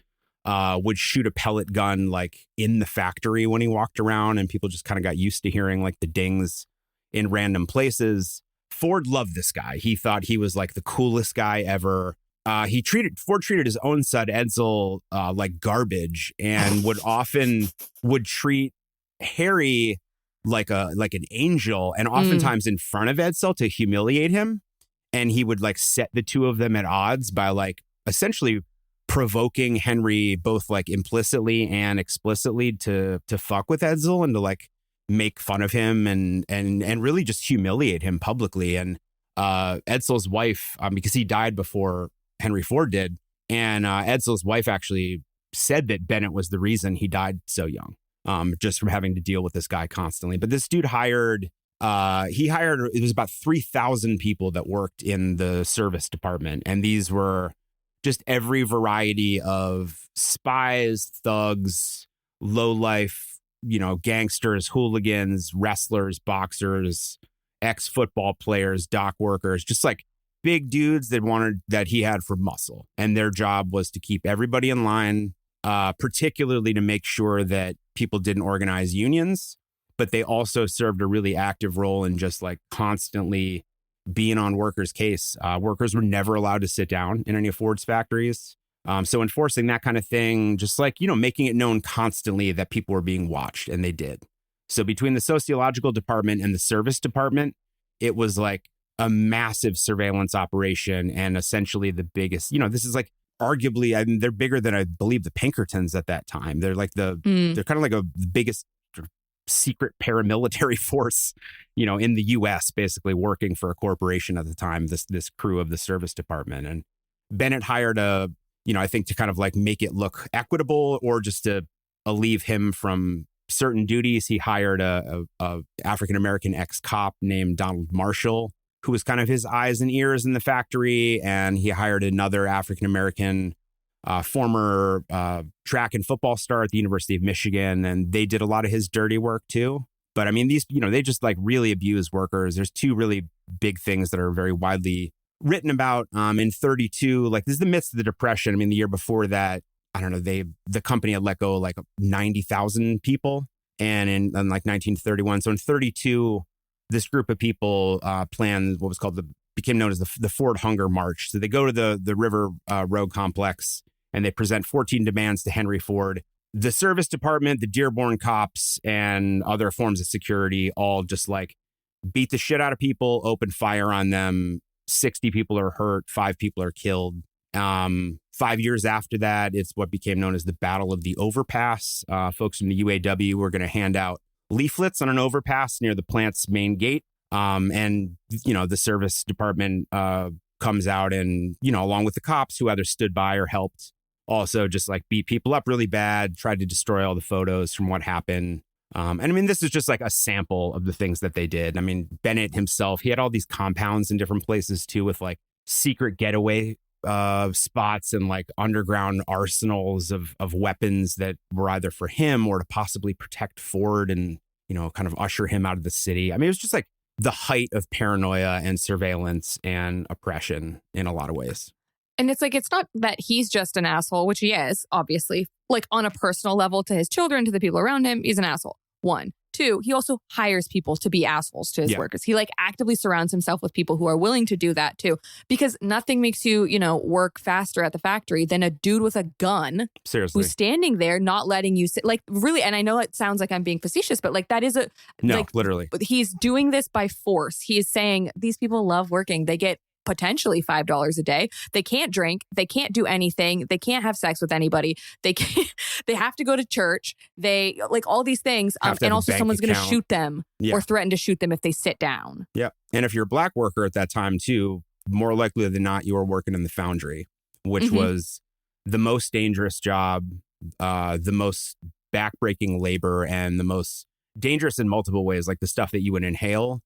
would shoot a pellet gun like in the factory when he walked around, and people just kind of got used to hearing like the dings in random places. Ford loved this guy. He thought he was like the coolest guy ever. Ford treated his own son Edsel like garbage, and would treat Harry like an angel, and oftentimes in front of Edsel to humiliate him. And he would like set the two of them at odds by like essentially provoking Henry both like implicitly and explicitly to fuck with Edsel and to like make fun of him and really just humiliate him publicly. And Edsel's wife, because he died before Henry Ford did, and Edsel's wife actually said that Bennett was the reason he died so young, just from having to deal with this guy constantly. But this dude hired, it was about 3,000 people that worked in the service department. And these were just every variety of spies, thugs, lowlife, gangsters, hooligans, wrestlers, boxers, ex-football players, dock workers, just like big dudes that he had for muscle. And their job was to keep everybody in line, particularly to make sure that people didn't organize unions, but they also served a really active role in just like constantly being on workers' case. Workers were never allowed to sit down in any of Ford's factories. So enforcing that kind of thing, just like, making it known constantly that people were being watched, and they did. So between the sociological department and the service department, it was like a massive surveillance operation, and essentially the biggest, this is like arguably, I mean, they're bigger than I believe the Pinkertons at that time. They're like they're kind of like the biggest secret paramilitary force, in the US, basically working for a corporation at the time, this crew of the service department. And Bennett hired I think to kind of like make it look equitable or just to alleviate him from certain duties, he hired a African-American ex-cop named Donald Marshall, who was kind of his eyes and ears in the factory. And he hired another African-American former track and football star at the University of Michigan. And they did a lot of his dirty work too. But I mean, these, they just like really abuse workers. There's two really big things that are very widely written about in 32. Like, this is the midst of the Depression. I mean, the year before that, I don't know, the company had let go like 90,000 people. And in like 1931. So in 32, this group of people planned what was called became known as the Ford Hunger March. So they go to the River Road complex and they present 14 demands to Henry Ford. The service department, the Dearborn cops, and other forms of security all just like beat the shit out of people, open fire on them. 60 people are hurt, 5 people are killed. 5 years after that, it's what became known as the Battle of the Overpass. Folks from the UAW were going to hand out leaflets on an overpass near the plant's main gate. And, the service department comes out and, along with the cops who either stood by or helped, also just like beat people up really bad, tried to destroy all the photos from what happened. And I mean, this is just like a sample of the things that they did. I mean, Bennett himself, he had all these compounds in different places too, with like secret getaway spots and like underground arsenals of weapons that were either for him or to possibly protect Ford and, kind of usher him out of the city. I mean, it was just like the height of paranoia and surveillance and oppression in a lot of ways. And it's like, it's not that he's just an asshole, which he is, obviously, like on a personal level to his children, to the people around him, he's an asshole. 1. 2, he also hires people to be assholes to his workers. He like actively surrounds himself with people who are willing to do that too, because nothing makes you, work faster at the factory than a dude with a gun. Seriously. Who's standing there, not letting you sit. Like really, and I know it sounds like I'm being facetious, but like that is literally. He's doing this by force. He is saying these people love working. They get potentially $5 a day. They can't drink. They can't do anything. They can't have sex with anybody. They can't, they have to go to church. They like all these things. And also someone's going to shoot them or threaten to shoot them if they sit down. Yeah. And if you're a black worker at that time too, more likely than not, you were working in the foundry, which was the most dangerous job, the most backbreaking labor, and the most dangerous in multiple ways, like the stuff that you would inhale.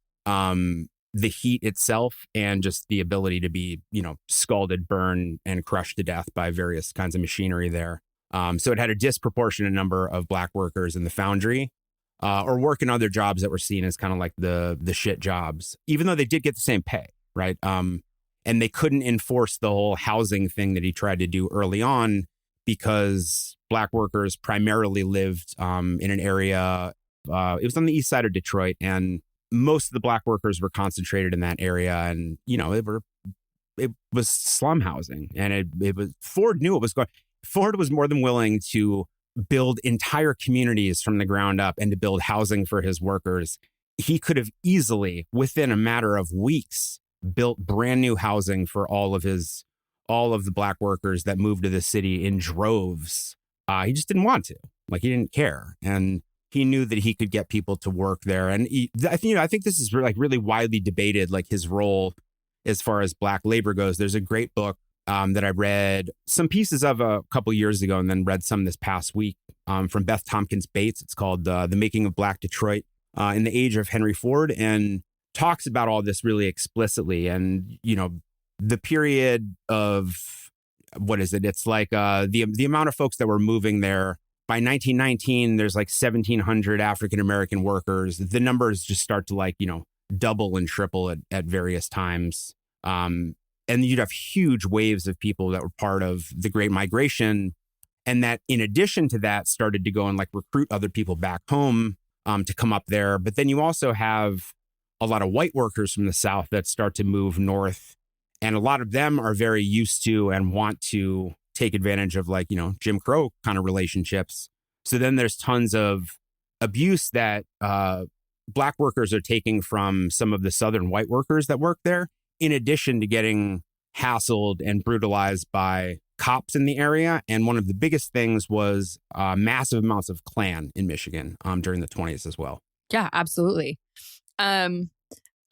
The heat itself and just the ability to be, scalded, burned, and crushed to death by various kinds of machinery there. So it had a disproportionate number of black workers in the foundry or work in other jobs that were seen as kind of like the shit jobs, even though they did get the same pay, right? And they couldn't enforce the whole housing thing that he tried to do early on because black workers primarily lived in an area, it was on the east side of Detroit, and most of the black workers were concentrated in that area, and it was slum housing, and it was Ford knew it was going. Ford was more than willing to build entire communities from the ground up and to build housing for his workers. He could have easily, within a matter of weeks, built brand new housing for all of the black workers that moved to the city in droves. He just didn't want to, like he didn't care, and he knew that he could get people to work there. And I think this is really widely debated, like his role as far as black labor goes. There's a great book that I read some pieces of a couple years ago and then read some this past week from Beth Tompkins Bates. It's called The Making of Black Detroit in the Age of Henry Ford, and talks about all this really explicitly. And, the period of, what is it? It's like the amount of folks that were moving there. By 1919, there's like 1,700 African-American workers. The numbers just start to double and triple at various times. And you'd have huge waves of people that were part of the Great Migration. And that in addition to that started to go and recruit other people back home to come up there. But then you also have a lot of white workers from the South that start to move north. And a lot of them are very used to and want to take advantage of Jim Crow kind of relationships. So then there's tons of abuse that black workers are taking from some of the Southern white workers that work there, in addition to getting hassled and brutalized by cops in the area. And one of the biggest things was massive amounts of Klan in Michigan during the 20s as well. Yeah, absolutely.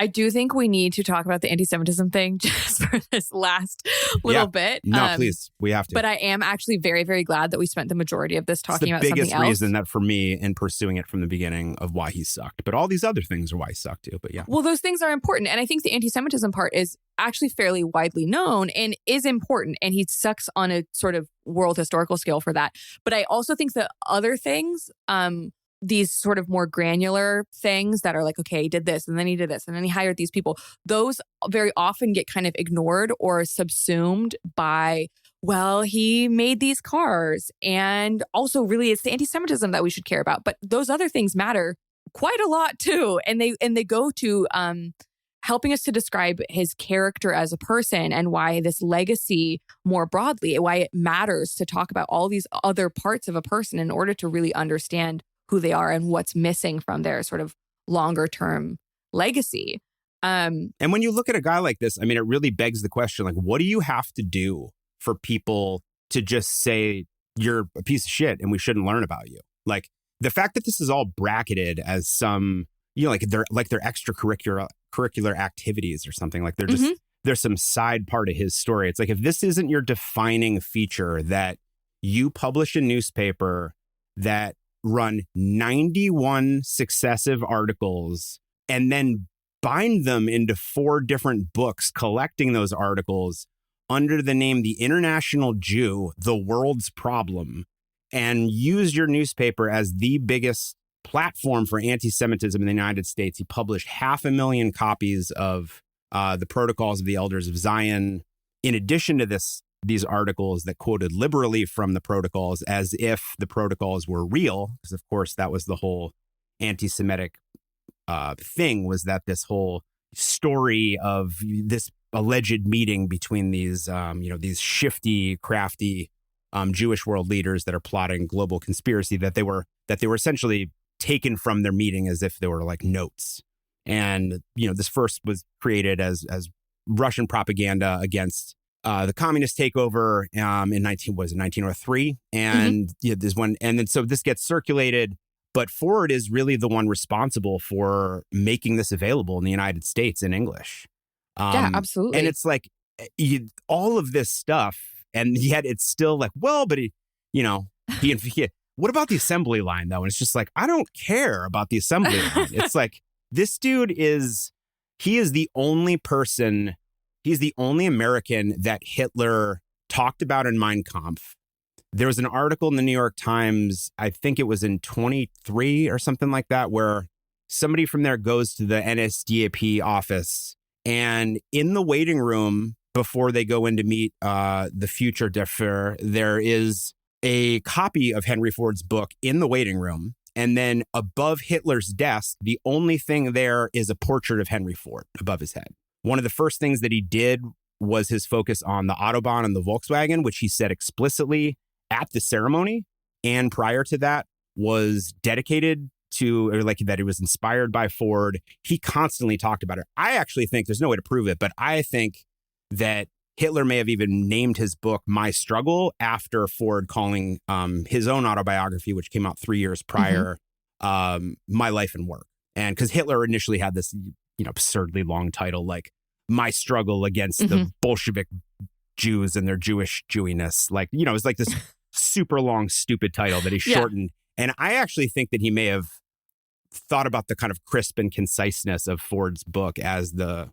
I do think we need to talk about the anti-Semitism thing just for this last little bit. No, please. We have to. But I am actually very, very glad that we spent the majority of this talking about something else. It's the biggest reason that for me in pursuing it from the beginning of why he sucked. But all these other things are why he sucked too. But yeah. Well, those things are important. And I think the anti-Semitism part is actually fairly widely known and is important. And he sucks on a sort of world historical scale for that. But I also think the other things, these sort of more granular things that are like, okay, he did this and then he did this and then he hired these people. Those very often get kind of ignored or subsumed by, well, he made these cars. And also really it's the anti-Semitism that we should care about. But those other things matter quite a lot too. And they go to helping us to describe his character as a person and why this legacy more broadly, why it matters to talk about all these other parts of a person in order to really understand who they are and what's missing from their sort of longer term legacy. And when you look at a guy like this, I mean, it really begs the question, what do you have to do for people to just say you're a piece of shit and we shouldn't learn about you. Like the fact that this is all bracketed as some, like they're extracurricular activities or something, like they're just there's some side part of his story. It's like, if this isn't your defining feature, that you publish a newspaper that run 91 successive articles and then bind them into 4 different books, collecting those articles under the name The International Jew, The World's Problem, and use your newspaper as the biggest platform for anti-Semitism in the United States. He published 500,000 copies of the Protocols of the Elders of Zion, in addition to these articles that quoted liberally from the Protocols as if the Protocols were real, because of course that was the whole anti-Semitic thing, was that this whole story of this alleged meeting between these these shifty, crafty Jewish world leaders that are plotting global conspiracy, that they were essentially taken from their meeting as if they were like notes. And this first was created as Russian propaganda against the communist takeover in 1903, and this one, and then so this gets circulated. But Ford is really the one responsible for making this available in the United States in English. Yeah, absolutely. And it's like all of this stuff, and yet it's still like, well, but he what about the assembly line though? And it's just like, I don't care about the assembly line. It's like, this dude is the only person. He's the only American that Hitler talked about in Mein Kampf. There was an article in the New York Times, I think it was in 23 or something like that, where somebody from there goes to the NSDAP office, and in the waiting room before they go in to meet the future Führer, there is a copy of Henry Ford's book in the waiting room. And then above Hitler's desk, the only thing there is a portrait of Henry Ford above his head. One of the first things that he did was his focus on the Autobahn and the Volkswagen, which he said explicitly at the ceremony, and prior to that was dedicated to, or like that it was inspired by Ford. He constantly talked about it. I actually think, there's no way to prove it, but I think that Hitler may have even named his book My Struggle after Ford calling his own autobiography, which came out 3 years prior, My Life and Work. And because Hitler initially had this absurdly long title, like My Struggle Against the Bolshevik Jews and their Jewish Jewiness. Like, it was like this super long, stupid title that he shortened. And I actually think that he may have thought about the kind of crisp and conciseness of Ford's book as the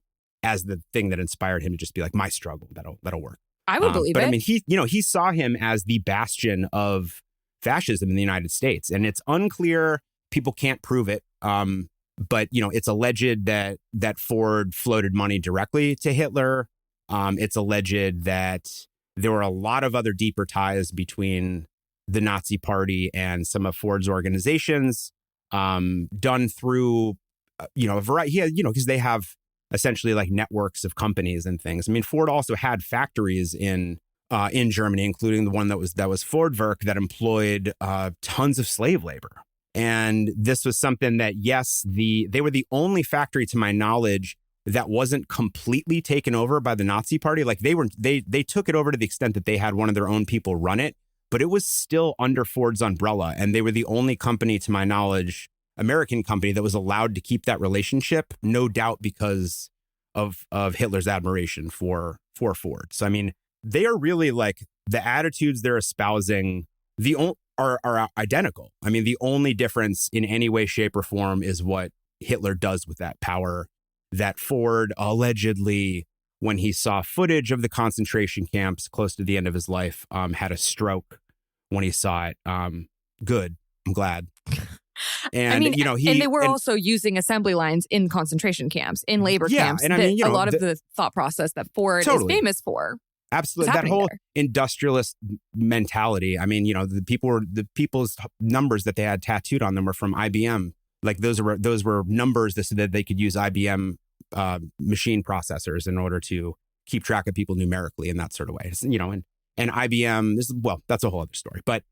thing that inspired him to just be like, My Struggle, that'll work. I would believe it. But I mean, he saw him as the bastion of fascism in the United States. And it's unclear, people can't prove it. But it's alleged that Ford floated money directly to Hitler. It's alleged that there were a lot of other deeper ties between the Nazi Party and some of Ford's organizations, done through, a variety, because they have essentially like networks of companies and things. I mean, Ford also had factories in Germany, including the one that was Fordwerk, that employed tons of slave labor. And this was something that, yes, they were the only factory, to my knowledge, that wasn't completely taken over by the Nazi Party. Like they took it over to the extent that they had one of their own people run it, but it was still under Ford's umbrella. And they were the only company, to my knowledge, American company, that was allowed to keep that relationship, no doubt because of Hitler's admiration for Ford. So, I mean, they are really like, the attitudes they're espousing, are identical. I mean, the only difference in any way, shape, or form is what Hitler does with that power, that Ford allegedly, when he saw footage of the concentration camps close to the end of his life, had a stroke when he saw it. Good. I'm glad. And, I mean, and they were also using assembly lines in concentration camps, in labor camps. And I mean, a lot of the thought process that Ford is famous for. Absolutely. That whole industrialist mentality. I mean, the people's numbers that they had tattooed on them were from IBM. Like those were numbers that they could use IBM machine processors in order to keep track of people numerically in that sort of way. And IBM, that's a whole other story. But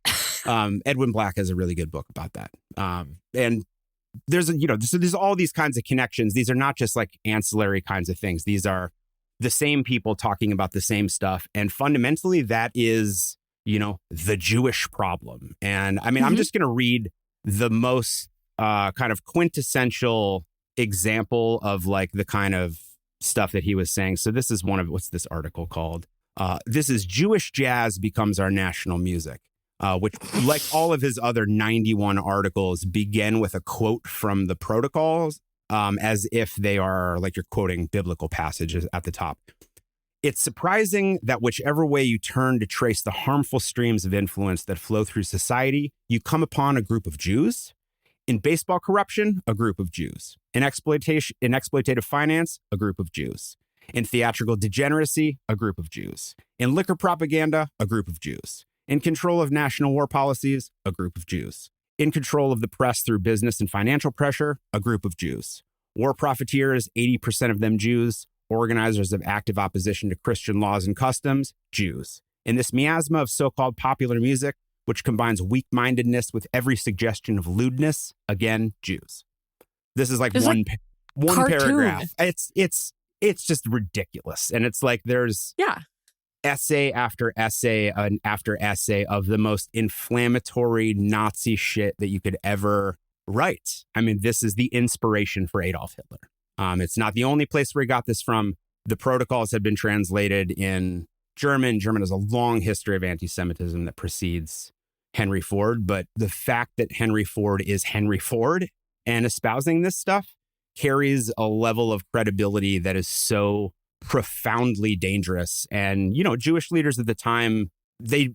Edwin Black has a really good book about that. And there's all these kinds of connections. These are not just like ancillary kinds of things. These are the same people talking about the same stuff. And fundamentally, that is, the Jewish problem. And I mean, I'm just going to read the most kind of quintessential example of like the kind of stuff that he was saying. So this is what's this article called? This is Jewish Jazz Becomes Our National Music, which, like all of his other 91 articles, begin with a quote from the Protocols, as if they are like you're quoting biblical passages at the top. It's surprising that whichever way you turn to trace the harmful streams of influence that flow through society, you come upon a group of Jews. In baseball corruption, a group of Jews. In exploitative finance, a group of Jews. In theatrical degeneracy, a group of Jews. In liquor propaganda, a group of Jews. In control of national war policies, a group of Jews. In control of the press through business and financial pressure, a group of Jews. War profiteers, 80% of them Jews. Organizers of active opposition to Christian laws and customs, Jews. In this miasma of so-called popular music, which combines weak-mindedness with every suggestion of lewdness, again, Jews. This is like one paragraph. It's just ridiculous. And it's like there's essay after essay after essay of the most inflammatory Nazi shit that you could ever write. I mean, this is the inspiration for Adolf Hitler. It's not the only place where he got this from. The Protocols have been translated in German. German has a long history of anti-Semitism that precedes Henry Ford. But the fact that Henry Ford is Henry Ford and espousing this stuff carries a level of credibility that is so profoundly dangerous. And, Jewish leaders at the time, they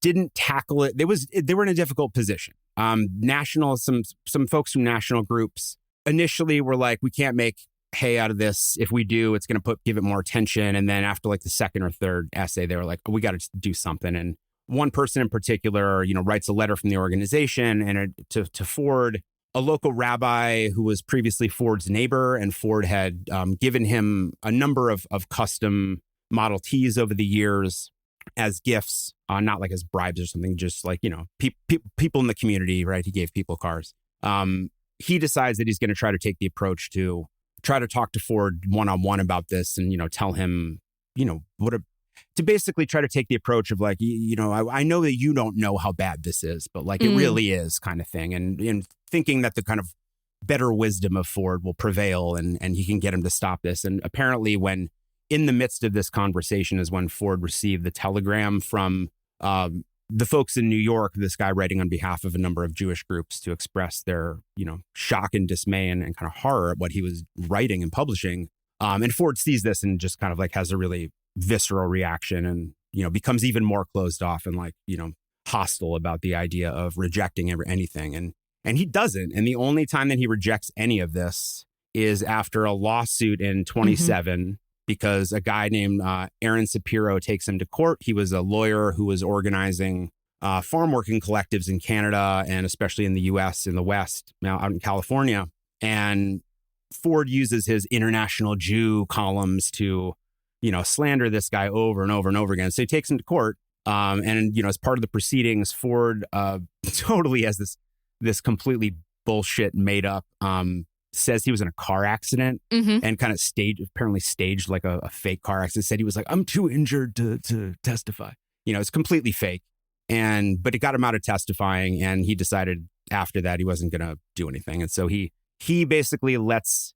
didn't tackle it. They were in a difficult position. Some folks from national groups initially were like, we can't make hay out of this. If we do, it's going to give it more attention. And then after like the second or third essay, they were like, we got to do something. And one person in particular, writes a letter from the organization and to Ford, a local rabbi who was previously Ford's neighbor, and Ford had given him a number of custom Model Ts over the years as gifts, not like as bribes or something, just like, people in the community, right? He gave people cars. He decides that he's going to try to take the approach to try to talk to Ford one-on-one about this and, tell him, to basically try to take the approach of like, I know that you don't know how bad this is, but like it really is kind of thing. And thinking that the kind of better wisdom of Ford will prevail and he can get him to stop this. And apparently when in the midst of this conversation is when Ford received the telegram from the folks in New York, this guy writing on behalf of a number of Jewish groups to express their, shock and dismay and kind of horror at what he was writing and publishing. And Ford sees this and just kind of like has a really visceral reaction and, becomes even more closed off and like, hostile about the idea of rejecting anything. And he doesn't. And the only time that he rejects any of this is after a lawsuit in 27 because a guy named Aaron Sapiro takes him to court. He was a lawyer who was organizing farm working collectives in Canada and especially in the U.S. in the West, now out in California. And Ford uses his international Jew columns to, slander this guy over and over and over again. So he takes him to court. And, as part of the proceedings, Ford totally has this completely bullshit made up says he was in a car accident and kind of apparently staged like a fake car accident. Said he was like, I'm too injured to testify. It's completely fake. But it got him out of testifying. And he decided after that he wasn't going to do anything. And so he basically lets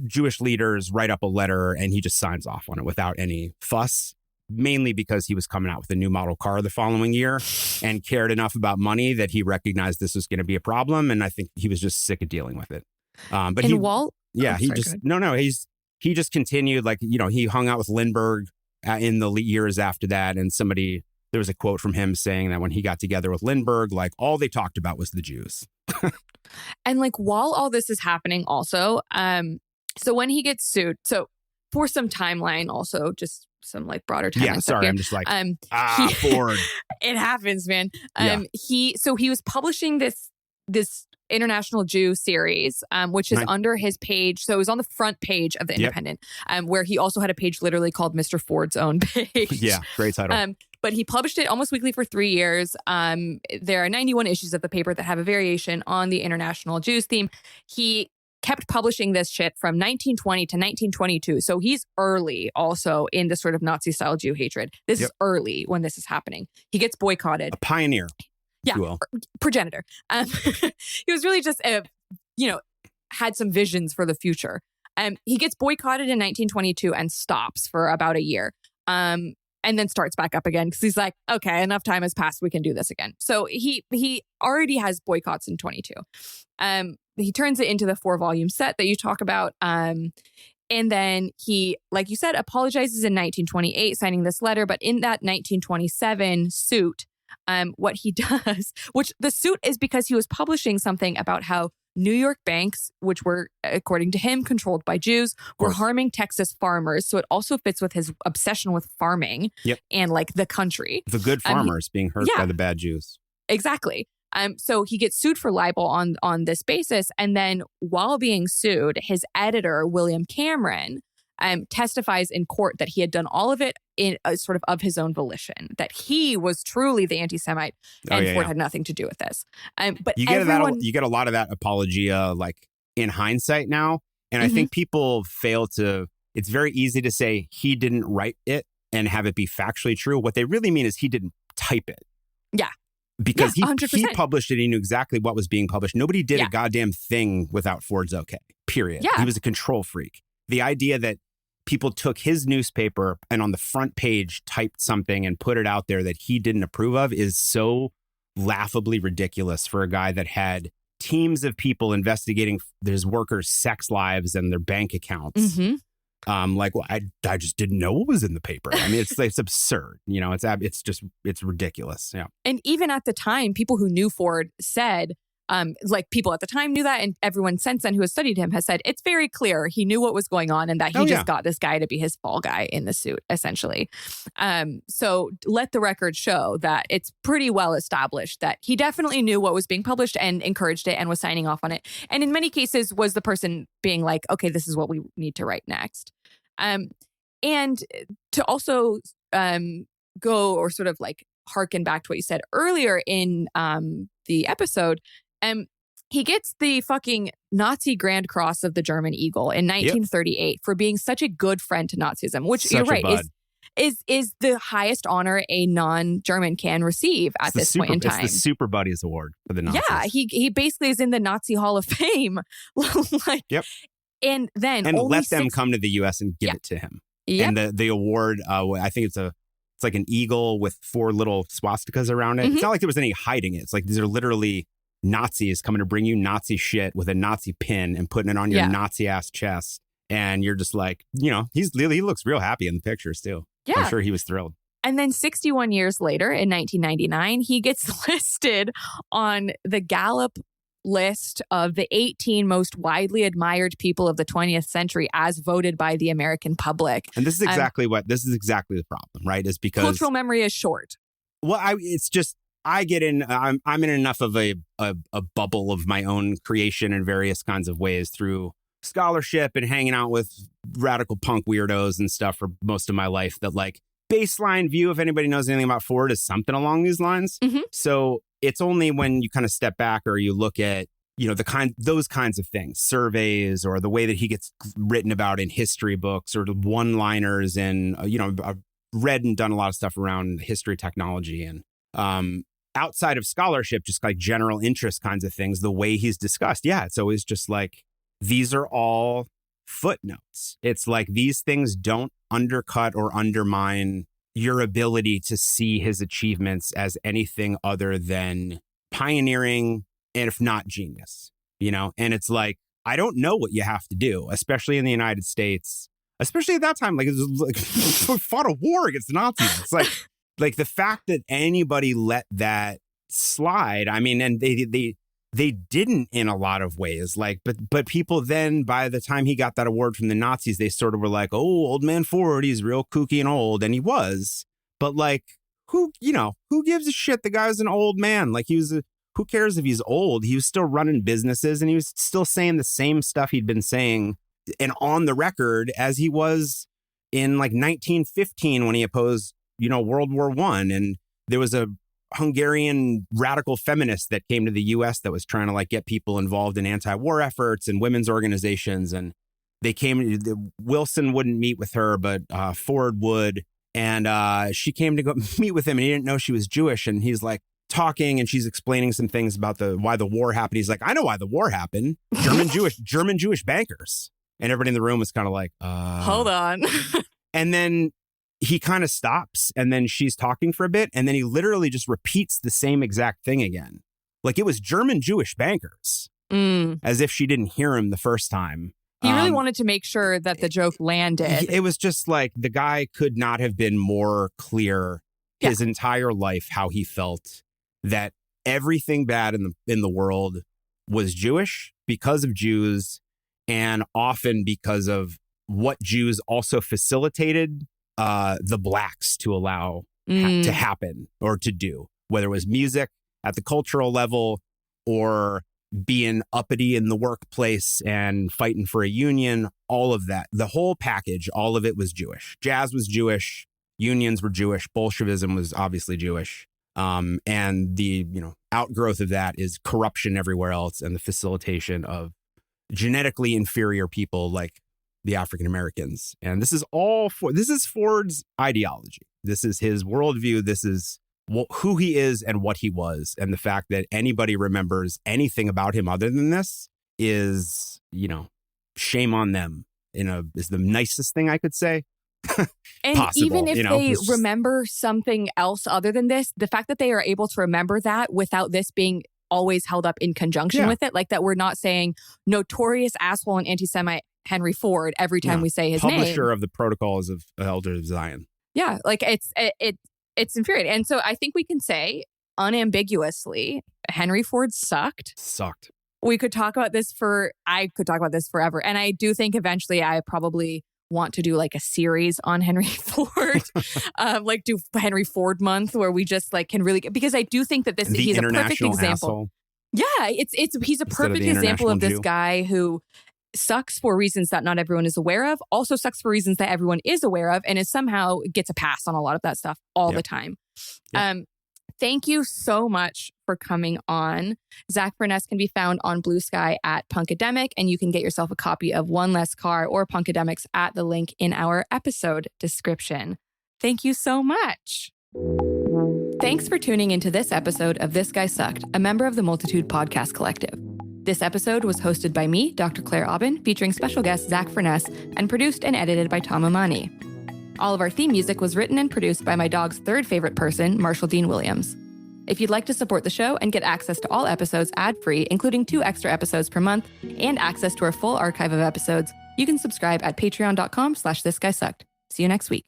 Jewish leaders write up a letter and he just signs off on it without any fuss. Mainly because he was coming out with a new model car the following year and cared enough about money that he recognized this was going to be a problem. And I think he was just sick of dealing with it. But he just continued like, he hung out with Lindbergh in the years after that. And there was a quote from him saying that when he got together with Lindbergh, like all they talked about was the Jews. And like while all this is happening also, so when he gets sued, so for some timeline also, just some like broader timeline. Yeah, sorry, I'm just like, Ford. It happens, man. He was publishing this International Jew series, which is under his page. So it was on the front page of the Independent, where he also had a page literally called Mr. Ford's Own Page. Yeah, great title. But he published it almost weekly for 3 years. There are 91 issues of the paper that have a variation on the international Jews theme. He kept publishing this shit from 1920 to 1922. So he's early also in the sort of Nazi-style Jew hatred. This is early when this is happening. He gets boycotted. A pioneer, if you will. Progenitor. He was really just, had some visions for the future. He gets boycotted in 1922 and stops for about a year. And then starts back up again because he's like, okay, enough time has passed. We can do this again. So he already has boycotts in 22. He turns it into the 4-volume set that you talk about. And then he, like you said, apologizes in 1928, signing this letter. But in that 1927 suit, what he does, which the suit is because he was publishing something about how New York banks, which were, according to him, controlled by Jews, were harming Texas farmers. So it also fits with his obsession with farming and like the country. The good farmers being hurt by the bad Jews. Exactly. So he gets sued for libel on this basis. And then while being sued, his editor, William Cameron, testifies in court that he had done all of it in a sort of his own volition, that he was truly the anti-Semite and Ford had nothing to do with this. But you get a lot of that apologia like in hindsight now. And I think people fail to, it's very easy to say he didn't write it and have it be factually true. What they really mean is he didn't type it. Yeah. Because he published it. He knew exactly what was being published. Nobody did a goddamn thing without Ford's okay, period. Yeah. He was a control freak. The idea that people took his newspaper and on the front page typed something and put it out there that he didn't approve of is so laughably ridiculous for a guy that had teams of people investigating his workers' sex lives and their bank accounts. I just didn't know what was in the paper. I mean, it's absurd. It's ridiculous. Yeah. And even at the time, people who knew Ford said, people at the time knew that, and everyone since then who has studied him has said it's very clear he knew what was going on and that he just got this guy to be his fall guy in the suit, essentially. So let the record show that it's pretty well established that he definitely knew what was being published and encouraged it and was signing off on it. And in many cases was the person being like, okay, this is what we need to write next. And to also go or sort of like harken back to what you said earlier in the episode, he gets the fucking Nazi Grand Cross of the German Eagle in 1938 for being such a good friend to Nazism, which you're right is the highest honor a non-German can receive at this point in time. It's the Super Buddies Award for the Nazis. Yeah, he basically is in the Nazi Hall of Fame. And then let them come to the U.S. and give it to him. And the award, I think it's like an eagle with 4 little swastikas around it. It's not like there was any hiding it. It's like these are literally Nazis coming to bring you Nazi shit with a Nazi pin and putting it on your Nazi ass chest. And you're just like, he looks real happy in the pictures too. Yeah. I'm sure he was thrilled. And then 61 years later in 1999, he gets listed on the Gallup list of the 18 most widely admired people of the 20th century as voted by the American public. And this is exactly the problem, right? Is because cultural memory is short. Well, I'm in enough of a bubble of my own creation in various kinds of ways through scholarship and hanging out with radical punk weirdos and stuff for most of my life that like baseline view, if anybody knows anything about Ford, is something along these lines. So it's only when you kind of step back or you look at, those kinds of things, surveys or the way that he gets written about in history books or the one-liners and, I've read and done a lot of stuff around history, technology and outside of scholarship, just like general interest kinds of things, the way he's discussed. Yeah, it's always just like, these are all footnotes. It's like these things don't undercut or undermine your ability to see his achievements as anything other than pioneering and if not genius, And it's like, I don't know what you have to do, especially in the United States, especially at that time. Like, it was like we fought a war against the Nazis. It's like the fact that anybody let that slide. I mean, and they didn't in a lot of ways, but people then, by the time he got that award from the Nazis, they sort of were like, oh, old man Ford, he's real kooky and old. And he was, but like, who gives a shit? The guy was an old man. Like who cares if he's old? He was still running businesses and he was still saying the same stuff he'd been saying and on the record as he was in like 1915 when he opposed, World War I. And there was a Hungarian radical feminist that came to the US that was trying to like get people involved in anti-war efforts and women's organizations. And they came, Wilson wouldn't meet with her, but Ford would. And she came to go meet with him, and he didn't know she was Jewish. And he's like talking, and she's explaining some things about why the war happened. He's like, I know why the war happened. German Jewish bankers. And everybody in the room was kind of like, hold on. And then he kind of stops, and then she's talking for a bit, and then he literally just repeats the same exact thing again. Like it was German Jewish bankers, as if she didn't hear him the first time. He really wanted to make sure that the joke landed. It was just like the guy could not have been more clear his entire life how he felt that everything bad in the world was Jewish because of Jews, and often because of what Jews also facilitated the blacks to allow to happen or to do, whether it was music at the cultural level or being uppity in the workplace and fighting for a union, all of that, the whole package, all of it was Jewish. Jazz was Jewish, unions were Jewish, Bolshevism was obviously Jewish. And the, outgrowth of that is corruption everywhere else and the facilitation of genetically inferior people like the African Americans. And this is Ford's ideology. This is his worldview. This is who he is and what he was. And the fact that anybody remembers anything about him other than this is, shame on them. Is the nicest thing I could say. And possible, even if they remember something else other than this, the fact that they are able to remember that without this being always held up in conjunction with it, like that we're not saying notorious asshole and anti-Semite Henry Ford every time we say his name. Publisher of the Protocols of Elders of Zion. Yeah, like it's infuriating. And so I think we can say unambiguously, Henry Ford sucked. I could talk about this forever. And I do think eventually I probably want to do like a series on Henry Ford, like do Henry Ford month where we just like can really, because I do think that he's a perfect example. Asshole. Yeah, he's a perfect example of this guy who sucks for reasons that not everyone is aware of, also sucks for reasons that everyone is aware of, and somehow gets a pass on a lot of that stuff all the time. Thank you so much for coming on. Zack Furness can be found on Blue Sky at Punkademic, and you can get yourself a copy of One Less Car or Punkademics at the link in our episode description. Thank you so much. Thanks for tuning into this episode of This Guy Sucked, a member of the Multitude Podcast Collective. This episode was hosted by me, Dr. Claire Aubin, featuring special guest Zack Furness, and produced and edited by Tom Amani. All of our theme music was written and produced by my dog's third favorite person, Marshall Dean Williams. If you'd like to support the show and get access to all episodes ad-free, including 2 extra episodes per month, and access to our full archive of episodes, you can subscribe at patreon.com/thisguysucked. See you next week.